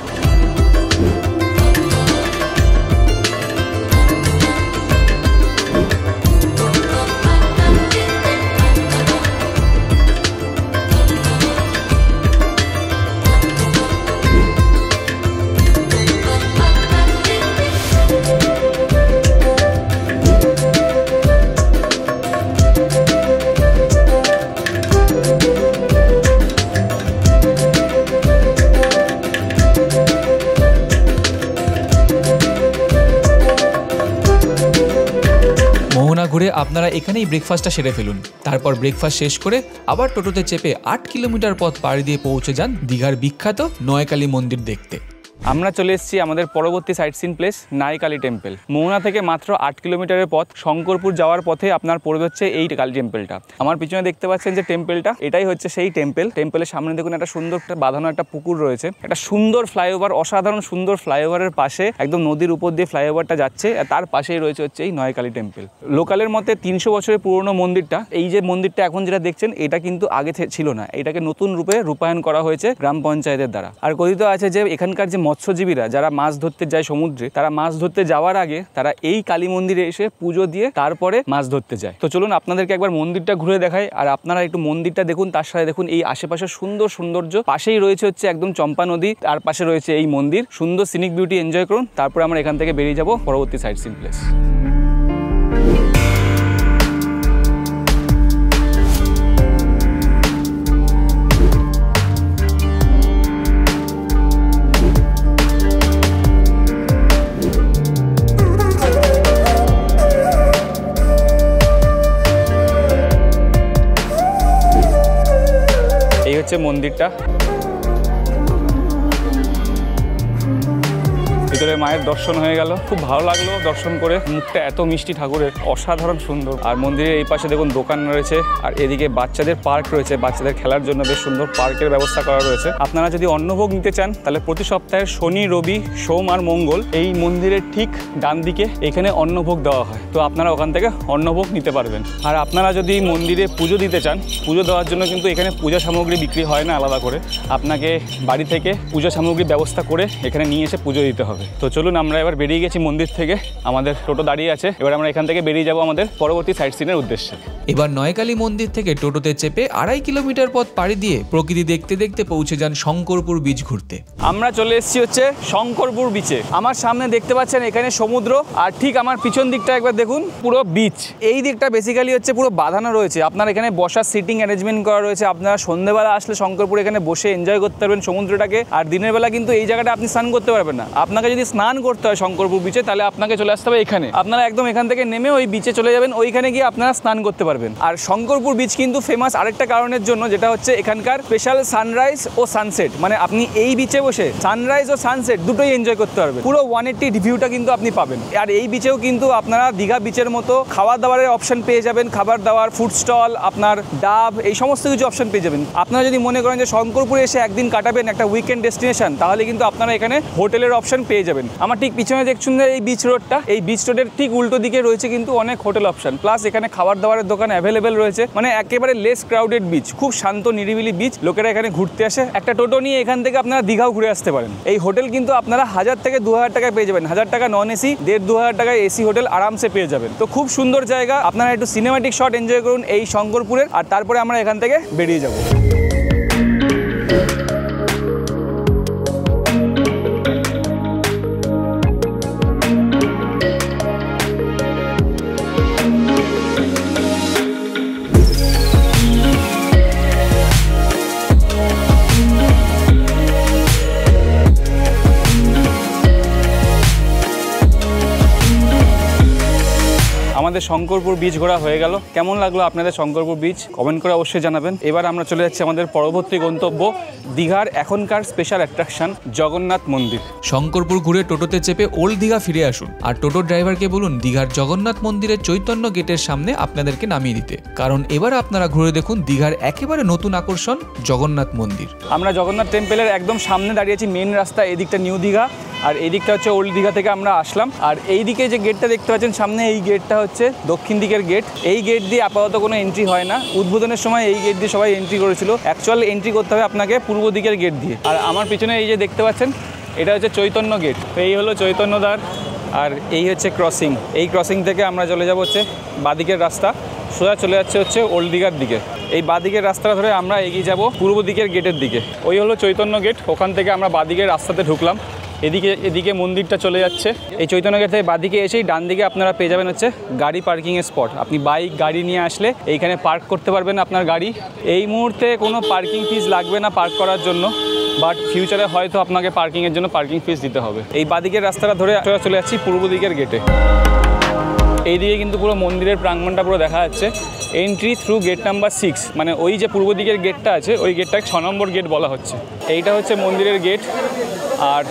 S1: ঘুরে আপনারা এখানেই ব্রেকফাস্টটা সেরে ফেলুন। তারপর ব্রেকফাস্ট শেষ করে আবার টোটোতে চেপে 8 কিলোমিটার পথ পাড়ি দিয়ে পৌঁছে যান দীঘার বিখ্যাত নয়কালী মন্দির দেখতে।
S2: আমরা চলে এসেছি আমাদের পরবর্তী সাইট সিন প্লেস নাইকালী টেম্পল। মোহনা থেকে মাত্র 8 কিলোমিটারের পথ। শঙ্করপুর যাওয়ার পথে আপনার পড়বে হচ্ছে এই কালী টেম্পলটা। আমার পিছনে দেখতে পাচ্ছেন যে টেম্পলটা, এটাই হচ্ছে সেই টেম্পল। টেম্পলের সামনে দেখুন একটা সুন্দর বাঁধানো একটা পুকুর রয়েছে, একটা সুন্দর ফ্লাইওভার, অসাধারণ সুন্দর ফ্লাইওভারের পাশে একদম নদীর উপর দিয়ে ফ্লাইওভারটা যাচ্ছে, আর তার পাশেই রয়েছে হচ্ছে এই নয়কালী টেম্পল। লোকালের মতে 300 বছরের পুরনো মন্দিরটা। এই যে মন্দিরটা এখন যেটা দেখছেন, এটা কিন্তু আগে ছিল না, এটাকে নতুন রূপে রূপায়ণ করা হয়েছে গ্রাম পঞ্চায়েতের দ্বারা। আর কথিত আছে যে এখানকার যে মৎস্যজীবীরা যারা মাছ ধরতে যায় সমুদ্রে, তারা মাছ ধরতে যাওয়ার আগে তারা এই কালী মন্দিরে এসে পুজো দিয়ে তারপরে মাছ ধরতে যায়। তো চলুন আপনাদেরকে একবার মন্দিরটা ঘুরে দেখাই, আর আপনারা একটু মন্দিরটা দেখুন, তার সাথে দেখুন এই আশেপাশের সুন্দর সৌন্দর্য। পাশেই রয়েছে হচ্ছে একদম চম্পা নদী, তার পাশে রয়েছে এই মন্দির। সুন্দর সিনিক বিউটি এনজয় করুন, তারপরে আমরা এখান থেকে বেরিয়ে যাব পরবর্তী সাইট সিন প্লেস। এই হচ্ছে মন্দিরটা। ভিতরে মায়ের দর্শন হয়ে গেল, খুব ভালো লাগলো দর্শন করে। মুখটা এত মিষ্টি ঠাকুরের, অসাধারণ সুন্দর। আর মন্দিরের এই পাশে দেখুন দোকান রয়েছে, আর এদিকে বাচ্চাদের পার্ক রয়েছে, বাচ্চাদের খেলার জন্য বেশ সুন্দর পার্কের ব্যবস্থা করা রয়েছে। আপনারা যদি অন্নভোগ নিতে চান, তাহলে প্রতি সপ্তাহে শনি, রবি, সোম আর মঙ্গল এই মন্দিরের ঠিক ডান দিকে এখানে অন্নভোগ দেওয়া হয়। তো আপনারা ওখান থেকে অন্নভোগ নিতে পারবেন। আর আপনারা যদি মন্দিরে পুজো দিতে চান, পুজো দেওয়ার জন্য কিন্তু এখানে পূজা সামগ্রী বিক্রি হয় না আলাদা করে, আপনাকে বাড়ি থেকে পূজা সামগ্রী ব্যবস্থা করে এখানে নিয়ে এসে পুজো দিতে হবে। তো চলুন আমরা এবার বেরিয়ে গেছি মন্দির থেকে, আমাদের টোটো দাঁড়িয়ে আছে। এবার আমরা এখান থেকে বেরিয়ে যাব আমাদের পরবর্তী সাইট সিনের উদ্দেশ্যে।
S1: এবার নয়কালী মন্দির থেকে টোটোতে চেপে 2.5 কিলোমিটার পথ পাড়ি দিয়ে প্রকৃতি দেখতে দেখতে পৌঁছে যান শঙ্করপুর বিচ ঘুরতে।
S2: আমরা চলে এসেছি হচ্ছে শঙ্করপুর বিচে। আমার সামনে দেখতে পাচ্ছেন এখানে সমুদ্র, আর ঠিক আমার পিছন দিকটা একবার দেখুন পুরো বিচ। এই দিকটা বেসিক্যালি হচ্ছে পুরো বাঁধানো রয়েছে, আপনার এখানে বসার সিটিং অ্যারেঞ্জমেন্ট করা রয়েছে। আপনারা সন্ধ্যেবেলা আসলে শঙ্করপুর এখানে বসে এনজয় করতে পারবেন সমুদ্রটাকে। আর দিনের বেলা কিন্তু এই জায়গাটা আপনি স্নান করতে পারবেন না, আপনাকে যদি স্নান করতে হয় শঙ্করপুর বিচে, তাহলে আপনাকে চলে আসতে হবে এখানে। আপনারা একদম এখান থেকে নেমে ওই বিচে চলে যাবেন, ওইখানে গিয়ে আপনারা স্নান করতে পারবেন। আর শঙ্করপুর বিচ কিন্তু ফেমাস আরেকটা কারণের জন্য, যেটা হচ্ছে এখানকার স্পেশাল সানরাইজ ও সানসেট। মানে আপনি এই বিচে বসে সানরাইজ ও সানসেট দুটোই এনজয় করতে পারবেন, পুরো 180 ভিউটা কিন্তু আপনি পাবেন। আর এই বিচেও কিন্তু আপনারা দীঘা বিচের মতো খাবার দাবারের অপশন পেয়ে যাবেন, খাবার দাবার, ফুড স্টল, আপনার ডাব, এই সমস্ত কিছু অপশন পেয়ে যাবেন। আপনারা যদি মনে করেন যে শঙ্করপুরে এসে একদিন কাটাবেন, একটা উইকেন্ড ডেস্টিনেশন, তাহলে কিন্তু আপনারা এখানে হোটেলের অপশন পেয়ে যাবেন। আমার ঠিক পিছনে দেখছেন এই বিচ রোডটা, এই বিচ রোডের ঠিক উল্টো দিকে রয়েছে কিন্তু অনেক হোটেল অপশন, প্লাস এখানে খাবার দাবারের দোকান অ্যাভেলেবেল রয়েছে। মানে একেবারে লেস ক্রাউডেড বিচ, খুব শান্ত নিরিবিলি বিচ, লোকেরা এখানে ঘুরতে আসে। একটা টোটো নিয়ে এখান থেকে আপনারা দীঘাও ঘুরে আসতে পারেন। এই হোটেল কিন্তু আপনারা 1000 থেকে 2000 টাকায় পেয়ে যাবেন, 1000 টাকা নন এসি, 1500-2000 টাকায় এসি হোটেল আরামসে পেয়ে যাবেন। তো খুব সুন্দর জায়গা, আপনারা একটু সিনেমাটিক শট এনজয় করুন এই শঙ্করপুরের, আর তারপরে আমরা এখান থেকে বেরিয়ে যাব। আমাদের শঙ্করপুর বিচ ঘোরা হয়ে গেল। কেমন লাগলো আপনাদের শঙ্করপুর বিচ কমেন্ট করে অবশ্যই জানাবেন। এবার আমরা চলে যাচ্ছি আমাদের পরবর্তী গন্তব্য, দীঘার এখনকার স্পেশাল অ্যাট্রাকশন জগন্নাথ মন্দির।
S1: শঙ্করপুর ঘুরে টোটোতে চেপে ওল্ড দীঘা ফিরে আসুন, আর টোটো ড্রাইভারকে বলুন দীঘার জগন্নাথ মন্দিরের চৈতন্য গেটের সামনে আপনাদেরকে নামিয়ে দিতে, কারণ এবার আপনারা ঘুরে দেখুন দীঘার একেবারে নতুন আকর্ষণ জগন্নাথ মন্দির।
S2: আমরা জগন্নাথ টেম্পলের একদম সামনে দাঁড়িয়েছি, মেন রাস্তা এদিকটা নিউ দীঘা, আর এই দিকটা হচ্ছে ওল্ড দীঘা থেকে আমরা আসলাম। আর এই দিকে যে গেটটা দেখতে পাচ্ছেন সামনে, এই গেটটা হচ্ছে দক্ষিণ দিকের গেট। এই গেট দিয়ে আপাতত কোনো এন্ট্রি হয় না, উদ্বোধনের সময় এই গেট দিয়ে সবাই এন্ট্রি করেছিল। অ্যাকচুয়াল এন্ট্রি করতে হবে আপনাকে পূর্ব দিকের গেট দিয়ে। আর আমার পিছনে এই যে দেখতে পাচ্ছেন, এটা হচ্ছে চৈতন্য গেট। তো এই হলো চৈতন্যদ্বার, আর এই হচ্ছে ক্রসিং। এই ক্রসিং থেকে আমরা চলে যাব হচ্ছে বাদিকের রাস্তা, সোজা চলে যাচ্ছে হচ্ছে ওল্ড দীঘার দিকে। এই বাদিকের রাস্তাটা ধরে আমরা এগিয়ে যাব পূর্ব দিকের গেটের দিকে। ওই হলো চৈতন্য গেট, ওখান থেকে আমরা বাদিকের রাস্তাতে ঢুকলাম। এদিকে মন্দিরটা চলে যাচ্ছে। এই চৈতন্য গেট থেকে বাদিকে এসেই ডান দিকে আপনারা পেয়ে যাবেন হচ্ছে গাড়ি পার্কিংয়ের স্পট। আপনি বাইক গাড়ি নিয়ে আসলে এইখানে পার্ক করতে পারবেন আপনার গাড়ি। এই মুহূর্তে কোনো পার্কিং ফিস লাগবে না পার্ক করার জন্য, বাট ফিউচারে হয়তো আপনাকে পার্কিংয়ের জন্য পার্কিং ফিস দিতে হবে। এই বাদিকের রাস্তাটা ধরে চলে যাচ্ছি পূর্ব দিকের গেটে। এইদিকে কিন্তু পুরো মন্দিরের প্রাঙ্গণটা পুরো দেখা যাচ্ছে। এন্ট্রি থ্রু গেট নাম্বার 6, মানে ওই যে পূর্ব দিকের গেটটা আছে ওই গেটটাকে 6 নম্বর গেট বলা হচ্ছে। এইটা হচ্ছে মন্দিরের গেট। আর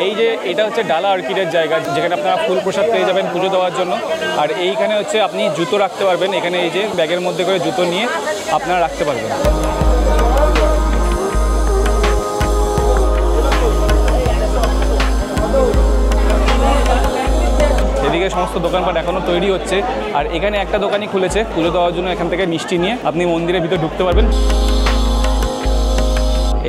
S2: এই যে এটা হচ্ছে ডালা অর্কিডের জায়গা, যেখানে আপনারা ফুল প্রসাদ পেয়ে যাবেন পুজো দেওয়ার জন্য। আর এইখানে হচ্ছে আপনি জুতো রাখতে পারবেন, এখানে এই যে ব্যাগের মধ্যে করে জুতো নিয়ে আপনারা রাখতে পারবেন। এদিকে সমস্ত দোকানপাট এখনও তৈরি হচ্ছে, আর এখানে একটা দোকানই খুলেছে পুজো দেওয়ার জন্য। এখান থেকে মিষ্টি নিয়ে আপনি মন্দিরের ভিতরে ঢুকতে পারবেন।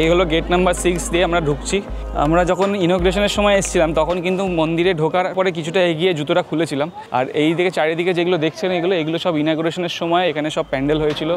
S2: এই হলো গেট নাম্বার 6 দিয়ে আমরা ঢুকছি। আমরা যখন ইনগ্রেশনের সময় এসেছিলাম তখন কিন্তু মন্দিরে ঢোকার পরে কিছুটা এগিয়ে জুতোটা খুলেছিলাম। আর এই দিকে চারিদিকে যেগুলো দেখছেন এগুলো সব ইনগ্রেশনের সময় এখানে সব প্যান্ডেল হয়েছিল।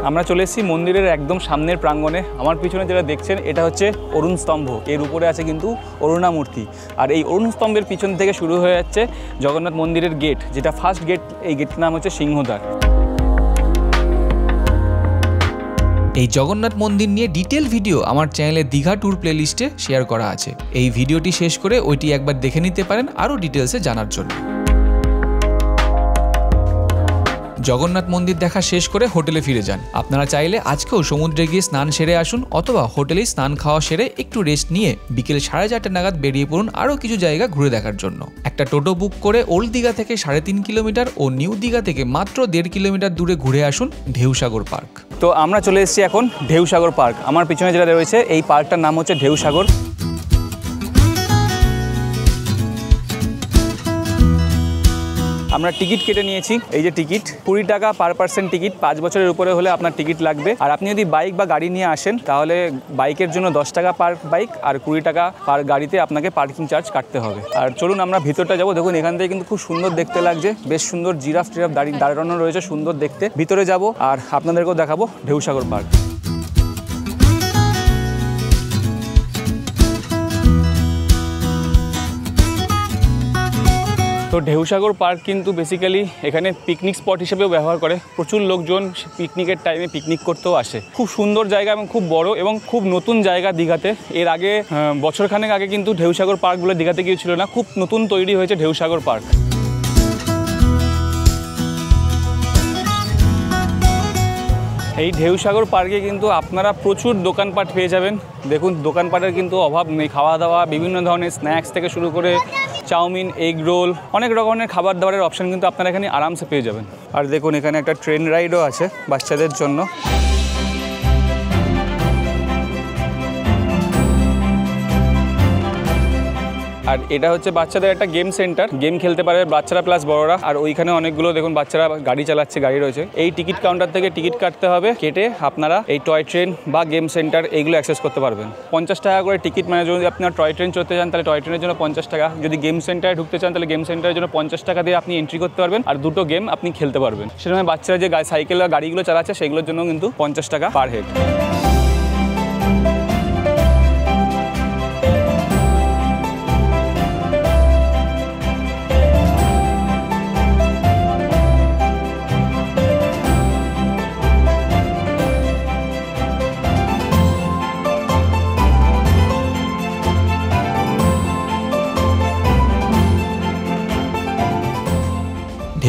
S2: আমরা চলে এসেছি মন্দিরের একদম সামনের প্রাঙ্গণে। আমার পিছনে যেটা দেখছেন এটা হচ্ছে অরুণ স্তম্ভ, এর উপরে আছে কিন্তু অরুণামূর্তি। আর এই অরুণ স্তম্ভের পিছন থেকে শুরু হয়ে যাচ্ছে জগন্নাথ মন্দিরের গেট, যেটা ফার্স্ট গেট। এই গেটটির নাম হচ্ছে সিংহদ্বার।
S1: এই জগন্নাথ মন্দির নিয়ে ডিটেল ভিডিও আমার চ্যানেলে দীঘা ট্যুর প্লেলিস্টে শেয়ার করা আছে। এই ভিডিওটি শেষ করে ওইটি একবার দেখে নিতে পারেন আরও ডিটেলসে জানার জন্য। জগন্নাথ মন্দির দেখা শেষ করে হোটেলে ফিরে যান। আপনারা চাইলে আজকেও সমুদ্রে গিয়ে স্নান সেরে আসুন, অথবা হোটেলেই স্নান খাওয়া সেরে একটু রেস্ট নিয়ে বিকেল 4:30 নাগাদ বেরিয়ে পড়ুন আরও কিছু জায়গা ঘুরে দেখার জন্য। একটা টোটো বুক করে ওল্ড দীঘা থেকে 3.5 কিলোমিটার ও নিউ দীঘা থেকে মাত্র 1.5 কিলোমিটার দূরে ঘুরে আসুন ঢেউসাগর পার্ক।
S2: তো আমরা চলে এসেছি এখন ঢেউসাগর পার্ক। আমার পিছনে যেটা রয়েছে এই পার্কটার নাম হচ্ছে ঢেউসাগর। আমরা টিকিট কেটে নিয়েছি, এই যে টিকিট 20 টাকা পার পার্সন টিকিট। 5 বছরের উপরে হলে আপনার টিকিট লাগবে। আর আপনি যদি বাইক বা গাড়ি নিয়ে আসেন তাহলে বাইকের জন্য 10 টাকা পার বাইক আর 20 টাকা পার গাড়িতে আপনাকে পার্কিং চার্জ কাটতে হবে। আর চলুন আমরা ভিতরটা যাবো। দেখুন এখান থেকে কিন্তু খুব সুন্দর দেখতে লাগছে, বেশ সুন্দর জিরাফ টিরাফ দাঁড়ানো রয়েছে, সুন্দর দেখতে। ভিতরে যাব আর আপনাদেরকেও দেখাবো ঢেউসাগর পার্ক। তো ঢেউসাগর পার্ক কিন্তু বেসিক্যালি এখানে পিকনিক স্পট হিসেবেও ব্যবহার করে, প্রচুর লোকজন পিকনিকের টাইমে পিকনিক করতেও আসে। খুব সুন্দর জায়গা এবং খুব বড় এবং খুব নতুন জায়গা দীঘাতে। এর আগে বছরখানেক আগে কিন্তু ঢেউসাগর পার্কগুলো দীঘাতে কেউ ছিল না, খুব নতুন তৈরি হয়েছে ঢেউসাগর পার্ক। এই ঢেউসাগর পার্কে কিন্তু আপনারা প্রচুর দোকানপাট পেয়ে যাবেন। দেখুন দোকানপাটের কিন্তু অভাব নেই, খাওয়া দাওয়া বিভিন্ন ধরনের স্ন্যাক্স থেকে শুরু করে চাউমিন, এগ রোল, অনেক রকমের খাবার দাবারের অপশান কিন্তু আপনারা এখানে আরামসে পেয়ে যাবেন। আর দেখুন এখানে একটা ট্রেন রাইডও আছে বাচ্চাদের জন্য। আর এটা হচ্ছে বাচ্চাদের একটা গেম সেন্টার, গেম খেলতে পারে বাচ্চারা প্লাস বড়রা। আর ওইখানে অনেকগুলো দেখুন বাচ্চারা গাড়ি চালাচ্ছে, গাড়ি রয়েছে। এই টিকিট কাউন্টার থেকে টিকিট কাটতে হবে, কেটে আপনারা এই টয় ট্রেন বা গেম সেন্টার এইগুলো অ্যাক্সেস করতে পারবেন। 50 টাকা করে টিকিট, মানে যদি আপনার টয় ট্রেন চড়তে চান তাহলে টয় ট্রেনের জন্য 50 টাকা, যদি গেম সেন্টারে ঢুকতে চান তাহলে গেম সেন্টারের জন্য 50 টাকা দিয়ে আপনি এন্ট্রি করতে পারবেন আর দুটো গেম আপনি খেলতে পারবেন। সেরকম বাচ্চারা যে সাইকেল বা গাড়িগুলো চালাচ্ছে সেগুলোর জন্য কিন্তু 50 টাকা পার হেড।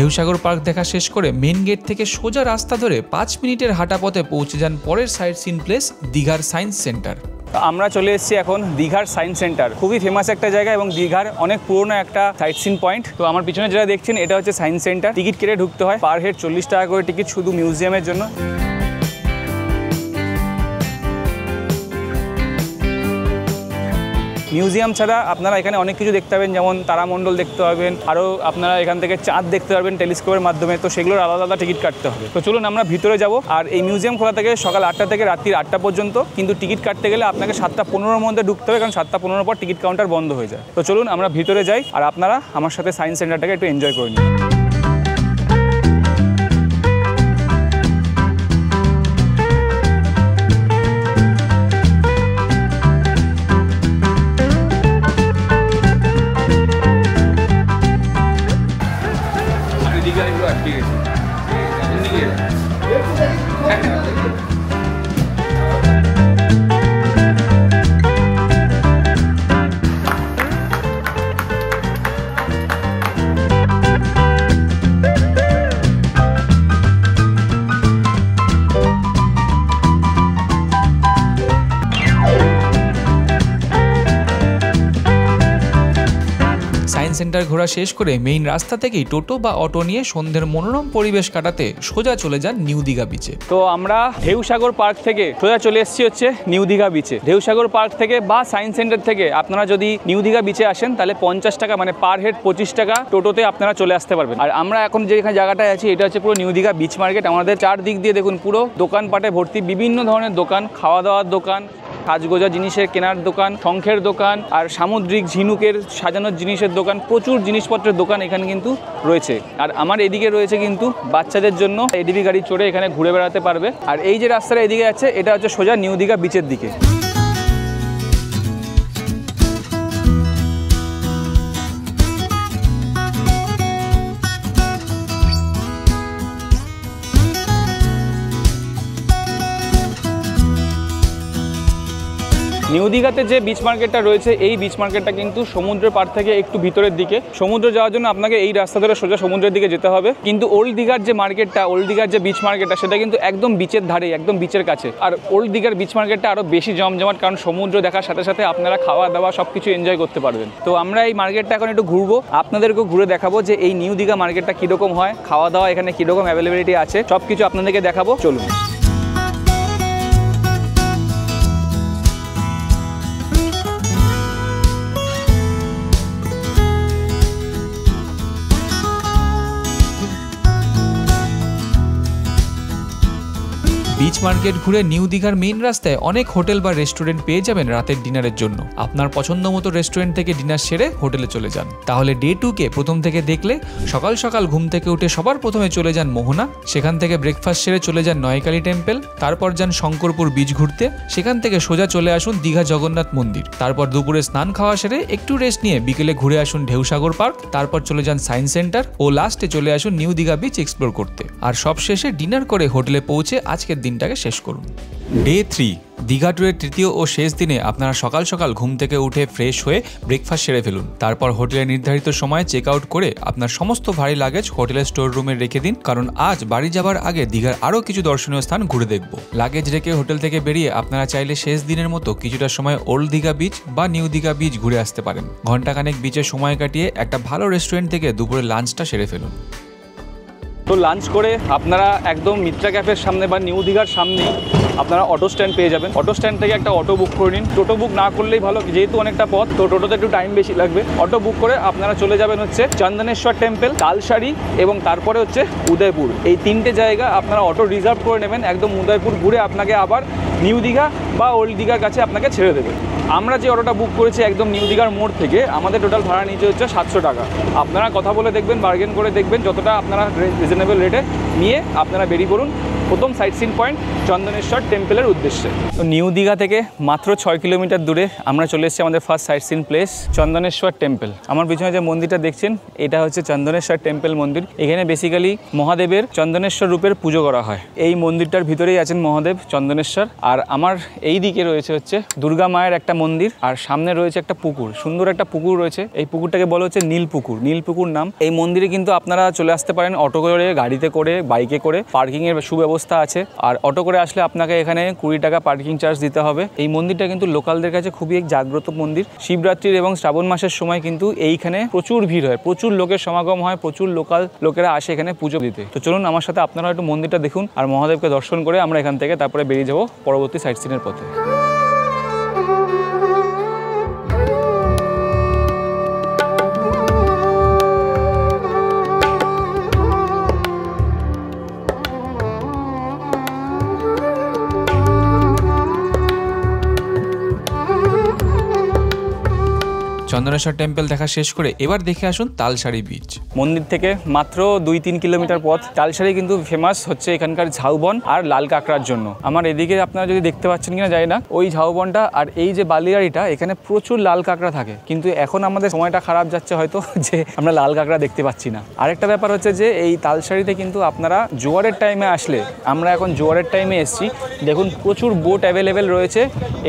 S1: ঢেউসাগর পার্ক দেখা শেষ করে মেন গেট থেকে সোজা রাস্তা ধরে 5 মিনিটের হাঁটা পথে পৌঁছে যান পরের সাইট সিন প্লেস দীঘার সায়েন্স সেন্টার।
S2: আমরা চলে এসেছি এখন দীঘার সায়েন্স সেন্টার। খুবই ফেমাস একটা জায়গা এবং দীঘার অনেক পুরনো একটা সাইট সিন পয়েন্ট। তো আমার পিছনে যেটা দেখছেন এটা হচ্ছে সায়েন্স সেন্টার। টিকিট কেটে ঢুকতে হয়, পার হেড 40 টাকা করে টিকিট শুধু মিউজিয়ামের জন্য। মিউজিয়াম ছাড়া আপনারা এখানে অনেক কিছু দেখতে পাবেন, যেমন তারামণ্ডল দেখতে পাবেন, আরও আপনারা এখান থেকে চাঁদ দেখতে পারবেন টেলিস্কোপের মাধ্যমে। তো সেগুলোর আলাদা আলাদা টিকিট কাটতে হবে। তো চলুন আমরা ভিতরে যাব। আর এই মিউজিয়াম খোলা থাকে সকাল 8টা থেকে রাত্রি 8টা পর্যন্ত, কিন্তু টিকিট কাটতে গেলে আপনাকে 7:15-র মধ্যে ঢুকতে হবে, কারণ 7:15-র পর টিকিট কাউন্টার বন্ধ হয়ে যায়। তো চলুন আমরা ভিতরে যাই আর আপনারা আমার সাথে সায়েন্স সেন্টারটাকে একটু এনজয় করে নিন।
S1: সেন্টার ঘোরা শেষ করে মেইন রাস্তা থেকেই টোটো বা অটো নিয়ে সন্ধ্যের মনোরম পরিবেশ কাটাতে সোজা চলে যান নিউ দীঘা বিচে।
S2: তো আমরা ঢেউসাগর পার্ক থেকে সোজা চলে এসেছি হচ্ছে নিউ দীঘা বিচে। ঢেউসাগর পার্ক থেকে বা সায়েন্স সেন্টার থেকে আপনারা যদি নিউ দীঘা বিচে আসেন তাহলে 50 টাকা, মানে পার হেড 25 টাকা টোটোতে আপনারা চলে আসতে পারবেন। আর আমরা এখন যেখানে জায়গাটায় আছি এটা হচ্ছে পুরো নিউ দীঘা বিচ মার্কেট। আমাদের চারদিক দিয়ে দেখুন পুরো দোকানপাটে ভর্তি, বিভিন্ন ধরনের দোকান, খাওয়া দাওয়ার দোকান, সাজগোজা জিনিসের কেনার দোকান, শঙ্খের দোকান, আর সামুদ্রিক ঝিনুকের সাজানোর জিনিসের দোকান, প্রচুর জিনিসপত্রের দোকান এখানে কিন্তু রয়েছে। আর আমার এদিকে রয়েছে কিন্তু বাচ্চাদের জন্য এডিবি গাড়ি চড়ে এখানে ঘুরে বেড়াতে পারবে। আর এই যে রাস্তাটা এদিকে আছে এটা হচ্ছে সোজা নিউ দীঘা বিচের দিকে। নিউ দীঘাতে যে বিচ মার্কেটটা রয়েছে এই বিচ মার্কেটটা কিন্তু সমুদ্রের পাড় থেকে একটু ভিতরের দিকে। সমুদ্র যাওয়ার জন্য আপনাকে এই রাস্তা ধরে সোজা সমুদ্রের দিকে যেতে হবে। কিন্তু ওল্ড দীঘার যে মার্কেটটা, ওল্ড দীঘার যে বিচ মার্কেটটা, সেটা কিন্তু একদম বিচের ধারে, একদম বিচের কাছে। আর ওল্ড দীঘার বিচ মার্কেটটা আরও বেশি জমজমাট, কারণ সমুদ্র দেখার সাথে সাথে আপনারা খাওয়া দাওয়া সব কিছু এনজয় করতে পারবেন। তো আমরা এই মার্কেটটা এখন একটু ঘুরবো, আপনাদেরকেও ঘুরে দেখাবো যে এই নিউ দীঘা মার্কেটটা কীরকম হয়, খাওয়া দাওয়া এখানে কীরকম অ্যাভেলেবিলিটি আছে, সব কিছু আপনাদেরকে দেখাবো। চলুন।
S1: বিচ মার্কেট ঘুরে নিউ দীঘার মেইন রাস্তায় অনেক হোটেল বা রেস্টুরেন্ট পেয়ে যাবেন রাতের ডিনারের জন্য। আপনার পছন্দ মতো রেস্টুরেন্ট থেকে ডিনার সেরে হোটেলে চলে যান। তাহলে ডে 2 কে প্রথম থেকে দেখলে সকাল সকাল ঘুম থেকে উঠে সবার প্রথমে চলে যান মোহনা, সেখান থেকে ব্রেকফাস্ট সেরে চলে যান নয়কালী টেম্পল, তারপর যান শঙ্করপুর বিচ ঘুরতে, সেখান থেকে সোজা চলে আসুন দীঘা জগন্নাথ মন্দির, তারপর দুপুরে স্নান খাওয়া সেরে একটু রেস্ট নিয়ে বিকেলে ঘুরে আসুন ঢেউসাগর পার্ক, তারপর চলে যান সায়েন্স সেন্টার ও লাস্টে চলে আসুন নিউ দীঘা বিচ এক্সপ্লোর করতে। আর সব শেষে ডিনার করে হোটেলে পৌঁছে আজকের দিনটাকে শেষ করুন। ডে 3 দীঘা ট্যুরের তৃতীয় ও শেষ দিনে আপনারা সকাল সকাল ঘুম থেকে উঠে ফ্রেশ হয়ে ব্রেকফাস্ট সেরে ফেলুন। তারপর হোটেলের নির্ধারিত সময়ে চেক আউট করে আপনার সমস্ত ভারী লাগেজ হোটেলের স্টোর রুমে রেখে দিন, কারণ আজ বাড়ি যাবার আগে দীঘার আরও কিছু দর্শনীয় স্থান ঘুরে দেখব। লাগেজ রেখে হোটেল থেকে বেরিয়ে আপনারা চাইলে শেষ দিনের মতো কিছুটা সময় ওল্ড দীঘা বিচ বা নিউ দীঘা বিচ ঘুরে আসতে পারেন। ঘন্টাখানেক বিচে সময় কাটিয়ে একটা ভালো রেস্টুরেন্ট থেকে দুপুরে লাঞ্চটা সেরে ফেলুন।
S2: তো লাঞ্চ করে আপনারা একদম মিত্রা ক্যাফের সামনে বা নিউ দীঘার সামনেই আপনারা অটো স্ট্যান্ড পেয়ে যাবেন। অটো স্ট্যান্ড থেকে একটা অটো বুক করে নিন। টোটো বুক না করলেই ভালো, যেহেতু অনেকটা পথ, তো টোটোতে একটু টাইম বেশি লাগবে। অটো বুক করে আপনারা চলে যাবেন হচ্ছে চন্দনেশ্বর টেম্পল, তালসারি এবং তারপরে হচ্ছে উদয়পুর। এই 3টে জায়গা আপনারা অটো রিজার্ভ করে নেবেন। একদম উদয়পুর ঘুরে আপনাকে আবার নিউ দীঘা বা ওল্ড দীঘার কাছে আপনাকে ছেড়ে দেবে। আমরা যে অটোটা বুক করেছি একদম নিউ দীঘার মোড় থেকে, আমাদের টোটাল ভাড়া নিচে হচ্ছে 700 টাকা। আপনারা কথা বলে দেখবেন, বার্গেন করে দেখবেন, যতটা আপনারা রিজনেবল রেটে নিয়ে আপনারা বেরিয়ে পড়ুন প্রথম সাইট সিন পয়েন্ট চন্দনেশ্বর টেম্পলের উদ্দেশ্যে। তো নিউ দীঘা থেকে মাত্র 6 কিলোমিটার দূরে আমরা চলে এসেছি আমাদের first sightseeing place Chandaneswar temple. আমার পিছনে যে মন্দিরটা দেখছেন এটা হচ্ছে চন্দনেশ্বর টেম্পল মন্দির। এখানে বেসিক্যালি মহাদেবের চন্দনেশ্বর রূপের পুজো করা হয়। এই মন্দিরটার ভিতরেই আছেন মহাদেব চন্দনেশ্বর। আর আমার এই দিকে রয়েছে হচ্ছে দুর্গা মায়ের একটা মন্দির, আর সামনে রয়েছে একটা পুকুর, সুন্দর একটা পুকুর রয়েছে। এই পুকুরটাকে বলা হচ্ছে নীল পুকুর, নীল পুকুর নাম। এই মন্দিরে কিন্তু আপনারা চলে আসতে পারেন অটো করে, গাড়িতে করে, বাইকে করে। পার্কিংয়ের সুব্যবস্থা আছে। আর অটো করে আসলে আপনাকে এখানে 20 টাকা পার্কিং চার্জ দিতে হবে। এই মন্দিরটা কিন্তু লোকালদের কাছে খুবই এক জাগ্রত মন্দির। শিবরাত্রির এবং শ্রাবণ মাসের সময় কিন্তু এইখানে প্রচুর ভিড় হয়, প্রচুর লোকের সমাগম হয়, প্রচুর লোকাল লোকেরা আসে এখানে পুজো দিতে। তো চলুন আমার সাথে আপনারা একটু মন্দিরটা দেখুন আর মহাদেবকে দর্শন করে আমরা এখান থেকে তারপরে বেরিয়ে যাবো পরবর্তী সাইট সিনের পথে।
S1: চন্দনেশ্বর টেম্পল দেখা শেষ করে এবার দেখে আসুন তালসারি বিচ।
S2: মন্দির থেকে মাত্র 2-3 কিলোমিটার পথ। তালসারি কিন্তু ফেমাস হচ্ছে এখানকার ঝাউবন আর লাল কাঁকড়ার জন্য। আমার এদিকে আপনারা যদি দেখতে পাচ্ছেন কিনা জানি না, ওই ঝাউবনটা আর এই যে বালিয়াড়িটা, এখানে প্রচুর লাল কাঁকড়া থাকে। কিন্তু এখন আমাদের সময়টা খারাপ যাচ্ছে হয়তো, যে আমরা লাল কাঁকড়া দেখতে পাচ্ছি না। আরেকটা ব্যাপার হচ্ছে যে এই তালসারিতে কিন্তু আপনারা জোয়ারের টাইমে আসলে, আমরা এখন জোয়ারের টাইমে এসেছি, দেখুন প্রচুর বোট অ্যাভেলেবেল রয়েছে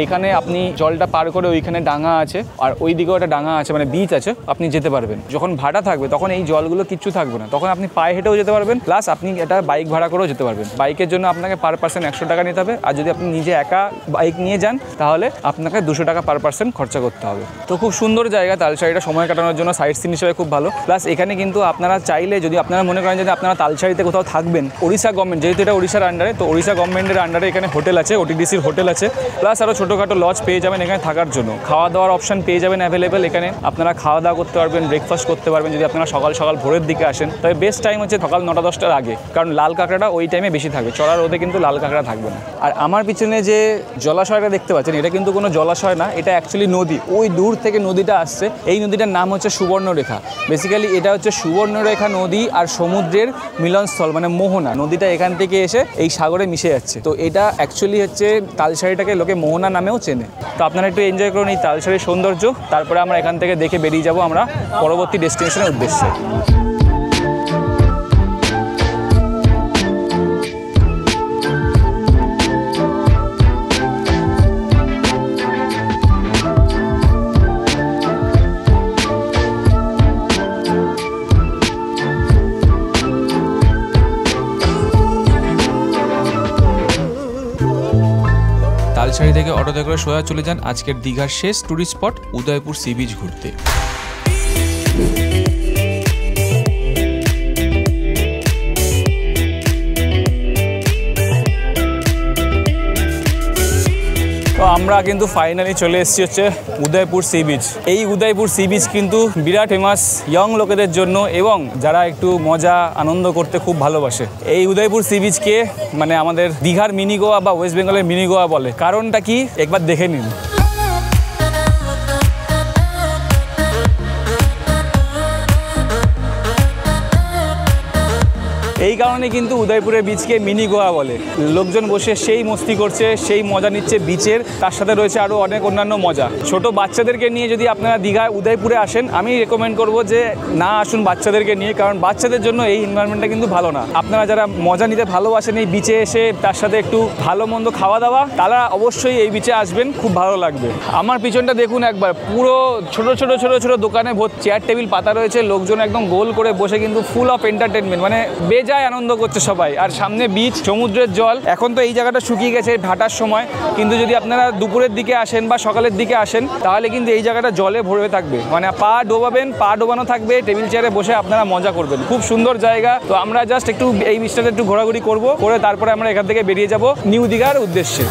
S2: এখানে। আপনি জলটা পার করে ওইখানে ডাঙা আছে, আর ওই দিকেও একটা ডাঙা আছে, মানে বিচ আছে, আপনি যেতে পারবেন। যখন ভাড়া থাকবে তখন এই জলগুলো কিচ্ছু থাকবে না, তখন আপনি পায়ে হেঁটেও যেতে পারবেন, প্লাস আপনি এটা বাইক ভাড়া করেও যেতে পারবেন। বাইকের জন্য আপনাকে পার পার্সন 100 টাকা নিতে হবে, আর যদি আপনি নিজে একা বাইক নিয়ে যান তাহলে আপনাকে 200 টাকা পার পার্সন খরচা করতে হবে। তো খুব সুন্দর জায়গা তালসারিটা, সময় কাটানোর জন্য সাইট সিন হিসেবে খুব ভালো। প্লাস এখানে কিন্তু আপনারা চাইলে, যদি আপনারা মনে করেন যদি আপনারা তালসারিতে কোথাও থাকবেন, ওড়িশা গভর্নমেন্ট, যেহেতু এটা ওড়িশার আন্ডারে, তো ওড়িশা গভর্নমেন্টের আন্ডারে এখানে হোটেল আছে, ওটিডিসির হোটেল আছে, প্লাস আরও ছোটোখাটো লজ পেয়ে যাবেন এখানে থাকার জন্য। খাওয়া দাওয়ার অপশন পেয়ে যাবেন অ্যাভেলেবেল এখানে, আপনারা খাওয়া দাওয়া করতে পারবেন, ব্রেকফাস্ট করতে পারবেন। যদি আপনারা সকাল সকাল ভোরের দিকে আসেন তবে বেস্ট টাইম হচ্ছে সকাল 9টা-10টার আগে, কারণ লাল কাঁকড়াটা ওই টাইমে বেশি থাকবে, চড়া রোদে কিন্তু লাল কাঁকড়া থাকবে না। আর আমার পিছনে যে জলাশয়টা দেখতে পাচ্ছেন, এটা কিন্তু কোনো জলাশয় না, এটা অ্যাকচুয়ালি নদী। ওই দূর থেকে নদীটা আসছে, এই নদীটার নাম হচ্ছে সুবর্ণরেখা। বেসিক্যালি এটা হচ্ছে সুবর্ণরেখা নদী আর সমুদ্রের মিলনস্থল, মানে মোহনা। নদীটা এখান থেকে এসে এই সাগরে মিশে যাচ্ছে। তো এটা অ্যাকচুয়ালি হচ্ছে তালসারিটাকে লোকে মোহনা নামেও চেনে। তো আপনারা একটু এনজয় করুন এই তালসারির সৌন্দর্য, তারপরে আমরা এখান থেকে দেখে বেরিয়ে যাব আমরা পরবর্তী ডেস্টিনেশনের উদ্দেশ্যে।
S1: তালসারি থেকে অটোতে করে সোজা চলে যান আজকের দীঘার শেষ tourist spot Udaipur sea beach ঘুরতে।
S2: তো আমরা কিন্তু ফাইনালি চলে এসেছি হচ্ছে উদয়পুর সি বিচ। এই উদয়পুর সি বিচ কিন্তু বিরাট ফেমাস ইয়ং লোকেদের জন্য এবং যারা একটু মজা আনন্দ করতে খুব ভালোবাসে। এই উদয়পুর সি বিচকে মানে আমাদের দীঘার মিনি গোয়া বা ওয়েস্ট বেঙ্গলের মিনি গোয়া বলে। কারণটা কি একবার দেখে নিন। এই কারণে কিন্তু উদয়পুরের বিচকে মিনি গোয়া বলে। লোকজন বসে সেই মস্তি করছে, সেই মজা নিচ্ছে বিচের, তার সাথে রয়েছে আরও অনেক অন্যান্য মজা। ছোট বাচ্চাদেরকে নিয়ে যদি আপনারা দীঘায় উদয়পুরে আসেন, আমি রেকমেন্ড করব যে না আসুন বাচ্চাদেরকে নিয়ে, কারণ বাচ্চাদের জন্য এই এনভায়রনমেন্টটা কিন্তু ভালো না। আপনারা যারা মজা নিতে ভালোবাসেন এই বিচে এসে, তার সাথে একটু ভালো মন্দ খাওয়া দাওয়া, তারা অবশ্যই এই বিচে আসবেন, খুব ভালো লাগবে। আমার পিছনটা দেখুন একবার, পুরো ছোট ছোট ছোট ছোট দোকানে চেয়ার টেবিল পাতা রয়েছে, লোকজন একদম গোল করে বসে কিন্তু ফুল অফ এন্টারটেনমেন্ট, মানে যায় আনন্দ করছে সবাই। আর সামনে বিচ, সমুদ্রের জল। এখন তো এই জায়গাটা শুকিয়ে গেছে ভাটার সময়, কিন্তু যদি আপনারা দুপুরের দিকে আসেন বা সকালের দিকে আসেন, তাহলে কিন্তু এই জায়গাটা জলে ভরে থাকবে, মানে পা ডোবাবেন, পা ডোবানো থাকবে, টেবিল চেয়ারে বসে আপনারা মজা করবেন। খুব সুন্দর জায়গা। তো আমরা জাস্ট একটু এই বিচটাতে একটু ঘোরাঘুরি করবো, করে তারপরে আমরা এখান থেকে বেরিয়ে যাব নিউ দীঘার উদ্দেশ্যে।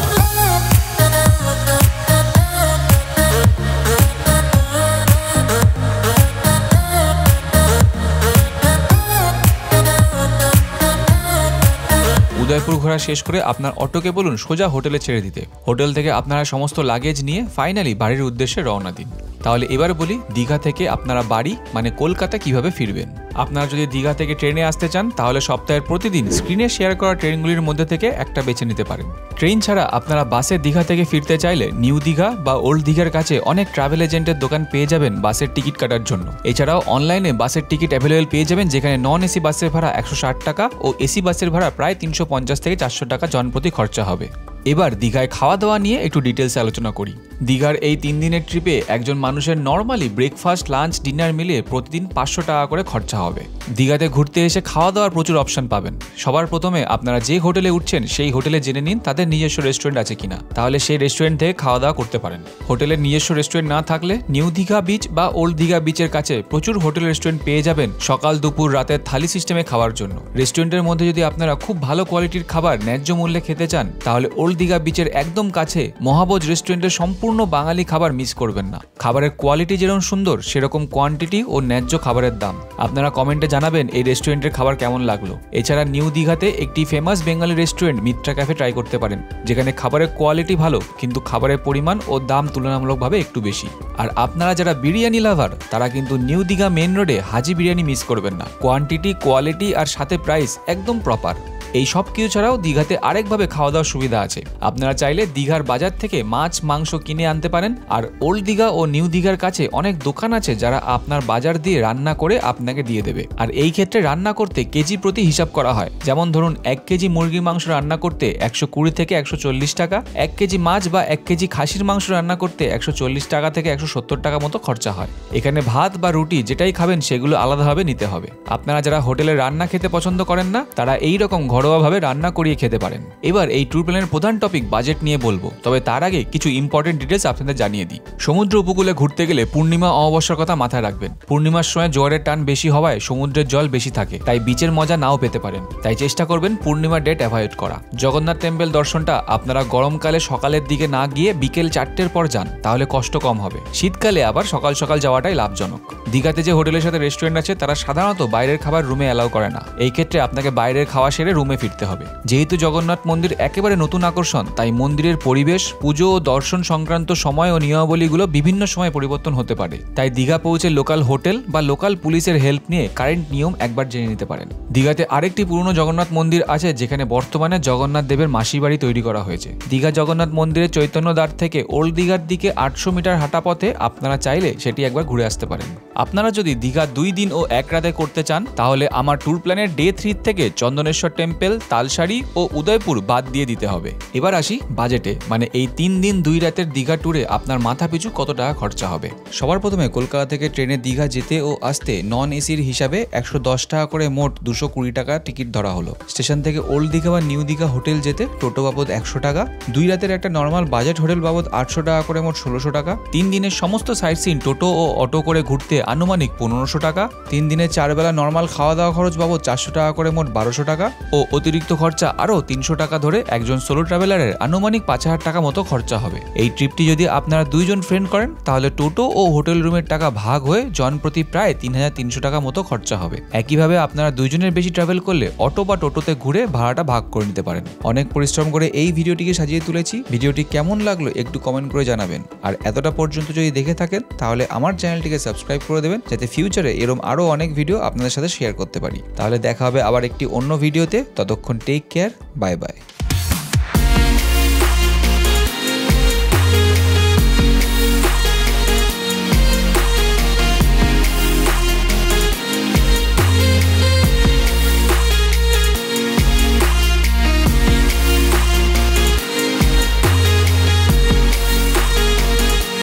S1: উদয়পুর ঘোরা শেষ করে আপনার অটোকে বলুন সোজা হোটেলে ছেড়ে দিতে। হোটেল থেকে আপনারা সমস্ত লাগেজ নিয়ে ফাইনালি বাড়ির উদ্দেশ্যে রওনা দিন। তাহলে এবার বলি দীঘা থেকে আপনারা বাড়ি মানে কলকাতা কিভাবে ফিরবেন। আপনারা যদি দীঘা থেকে ট্রেনে আসতে চান, তাহলে সপ্তাহের প্রতিদিন স্ক্রিনে শেয়ার করা ট্রেনগুলির মধ্যে থেকে একটা বেছে নিতে পারেন। ট্রেন ছাড়া আপনারা বাসে দীঘা থেকে ফিরতে চাইলে নিউ দীঘা বা ওল্ড দীঘার কাছে অনেক ট্রাভেল এজেন্টের দোকান পেয়ে যাবেন বাসের টিকিট কাটার জন্য। এছাড়াও অনলাইনে বাসের টিকিট অ্যাভেলেবেল পেয়ে যাবেন, যেখানে নন এসি বাসের ভাড়া 160 টাকা ও এসি বাসের ভাড়া প্রায় 350 থেকে 400 টাকা জনপ্রতি খরচা হবে। এবার দীঘায় খাওয়া দাওয়া নিয়ে একটু ডিটেলসে আলোচনা করি। দীঘার এই 3 দিনের ট্রিপে একজন মানুষের নর্মালি ব্রেকফাস্ট, লাঞ্চ, ডিনার মিলিয়ে প্রতিদিন 500 টাকা করে খরচা হবে। দীঘাতে ঘুরতে এসে খাওয়া দাওয়ার প্রচুর অপশন পাবেন। সবার প্রথমে আপনারা যে হোটেলে উঠছেন সেই হোটেলে জেনে নিন তাদের নিজস্ব রেস্টুরেন্ট আছে কিনা, তাহলে সেই রেস্টুরেন্ট থেকে খাওয়া দাওয়া করতে পারেন। হোটেলের নিজস্ব রেস্টুরেন্ট না থাকলে নিউ দীঘা বিচ বা ওল্ড দীঘা বিচের কাছে প্রচুর হোটেল রেস্টুরেন্ট পেয়ে যাবেন সকাল, দুপুর, রাতের থালি সিস্টেমে খাওয়ার জন্য। রেস্টুরেন্টের মধ্যে যদি আপনারা খুব ভালো কোয়ালিটির খাবার ন্যায্য মূল্যে খেতে চান, তাহলে ওল্ড দীঘা বিচের একদম কাছে মহাবোজ রেস্টুরেন্টের সম্পূর্ণ বাঙালি খাবার মিস করবেন না। খাবারের কোয়ালিটি যেরকম সুন্দর, সেরকম কোয়ান্টিটি ও ন্যায্য খাবারের দাম। আপনারা কমেন্টে জানাবেন এই রেস্টুরেন্টের খাবার কেমন লাগলো। এছাড়া নিউ দীঘাতে একটি famous Bengali restaurant Mitra cafe try করতে পারেন, যেখানে খাবারের কোয়ালিটি ভালো কিন্তু খাবারের পরিমাণ ও দাম তুলনামূলকভাবে একটু বেশি। আর আপনারা যারা বিরিয়ানি লাভার, তারা কিন্তু নিউ দীঘা মেন রোডে হাজি বিরিয়ানি মিস করবেন না। কোয়ান্টিটি, কোয়ালিটি আর সাথে প্রাইস একদম প্রপার। এই সব কিছু ছাড়াও দীঘাতে আরেকভাবে খাওয়া দাওয়ার সুবিধা আছে। আপনারা চাইলে দীঘার বাজার থেকে মাছ, মাংস কিনে আনতে পারেন। আর ওল্ড দীঘা ও নিউ দীঘার কাছে অনেক দোকান আছে যারা আপনার বাজার দিয়ে রান্না করে আপনাকে দিয়ে দেবে। আর এই ক্ষেত্রে রান্না করতে কেজি প্রতি হিসাব করা হয়। যেমন ধরুন 1 কেজি মুরগির মাংস রান্না করতে 120 থেকে 140 টাকা, 1 কেজি মাছ বা 1 কেজি খাসির মাংস রান্না করতে 140 টাকা থেকে 170 টাকা মতো খরচা হয়। এখানে ভাত বা রুটি যেটাই খাবেন সেগুলো আলাদাভাবে নিতে হবে। আপনারা যারা হোটেলে রান্না খেতে পছন্দ করেন না, তারা এইরকম ঘরোয়াভাবে রান্না করিয়ে খেতে পারেন। এবার এই ট্যুর প্ল্যানের প্রধান টপিক বাজেট নিয়ে বলবো, তবে তার আগে কিছু ইম্পর্টেন্ট ডিটেলস আপনাদের জানিয়ে দিই। সমুদ্র উপকূলে ঘুরতে গেলে পূর্ণিমা অমাবস্যার কথা মাথায় রাখবেন। পূর্ণিমার সময় জোয়ারের টান বেশি হওয়ায় সমুদ্রের জল বেশি থাকে, তাই বিচের মজা নাও পেতে পারেন। তাই চেষ্টা করবেন পূর্ণিমার ডেট অ্যাভয়েড করা। জগন্নাথ টেম্পল দর্শনটা আপনারা গরমকালে সকালের দিকে না গিয়ে বিকেল 4টের পর যান, তাহলে কষ্ট কম হবে। শীতকালে আবার সকাল সকাল যাওয়াটাই লাভজনক। দীঘাতে যে হোটেলের সাথে রেস্টুরেন্ট আছে, তারা সাধারণত বাইরের খাবার রুমে অ্যালাউ করে না। এই ক্ষেত্রে আপনাকে বাইরের খাওয়া সেরে রুমে ফিরতে হবে। যেহেতু জগন্নাথ মন্দির একেবারে নতুন আকর্ষণ, তাই মন্দিরের পরিবেশ, পুজো ও দর্শন সংক্রান্ত সময় ও নিয়মাবলীগুলো বিভিন্ন সময় পরিবর্তন হতে পারে। তাই দীঘা পৌঁছে লোকাল হোটেল বা লোকাল পুলিশের হেল্প নিয়ে কারেন্ট নিয়ম একবার জেনে নিতে পারেন। দীঘাতে আরেকটি পুরনো জগন্নাথ মন্দির আছে, যেখানে বর্তমানে জগন্নাথ দেবের মাসির বাড়ি তৈরি করা হয়েছে। দীঘা জগন্নাথ মন্দিরের চৈতন্যদ্বার থেকে ওল্ড দীঘার দিকে 800 মিটার হাঁটা পথে আপনারা চাইলে সেটি একবার ঘুরে আসতে পারেন। আপনারা যদি দীঘা 2 দিন ও 1 রাতে করতে চান, তাহলে আমার ট্যুর প্ল্যানের ডে 3 থেকে চন্দনেশ্বর টেম্পল, তালসারি ও উদয়পুর বাদ দিয়ে দিতে হবে। এবার আসি বাজেটে, মানে এই 3 দিন 2 রাতের দীঘা ট্যুরে আপনার মাথা পিছু কত টাকা খরচা হবে। সবার প্রথমে কলকাতা থেকে ট্রেনে দীঘা যেতে ও আসতে নন এসির হিসাবে 110 টাকা করে মোট 220 টাকা টিকিট ধরা হলো। স্টেশন থেকে ওল্ড দীঘা বা নিউ দীঘা হোটেল যেতে টোটো বাবদ 100 টাকা, 2 রাতের একটা নর্মাল বাজেট হোটেল বাবদ 800 টাকা করে মোট 1600 টাকা। 3 দিনের সমস্ত সাইট সিন টোটো ও অটো করে ঘুরতে আনুমানিক 1500 টাকা, 3 দিনে 4 বেলা নর্মাল খাওয়া দাওয়া খরচ বাবদ 400 টাকা করে মোট 1200 টাকা ও অতিরিক্ত খরচা আরও 300 টাকা ধরে একজন সোলো ট্রাভেলারের আনুমানিক 5000 টাকা মতো খরচা হবে। এই ট্রিপটি যদি আপনারা 2 জন ফ্রেন্ড করেন তাহলে টোটো ও হোটেল রুমের টাকা ভাগ হয়ে জন প্রতি প্রায় 3300 টাকা মতো খরচা হবে। একইভাবে আপনারা 2 জনের বেশি ট্রাভেল করলে অটো বা টোটোতে ঘুরে ভাড়াটা ভাগ করে নিতে পারেন। অনেক পরিশ্রম করে এই ভিডিওটিকে সাজিয়ে তুলেছি। ভিডিওটি কেমন লাগলো একটু কমেন্ট করে জানাবেন। আর এতটা পর্যন্ত যদি দেখে থাকেন তাহলে আমার চ্যানেলটিকে সাবস্ক্রাইব করে দেবেন, যাতে ফিউচারে এরকম আরও অনেক ভিডিও আপনাদের সাথে শেয়ার করতে পারি। তাহলে দেখা হবে আবার একটি অন্য ভিডিওতে। ততক্ষণ টেক কেয়ার, বাই বাই।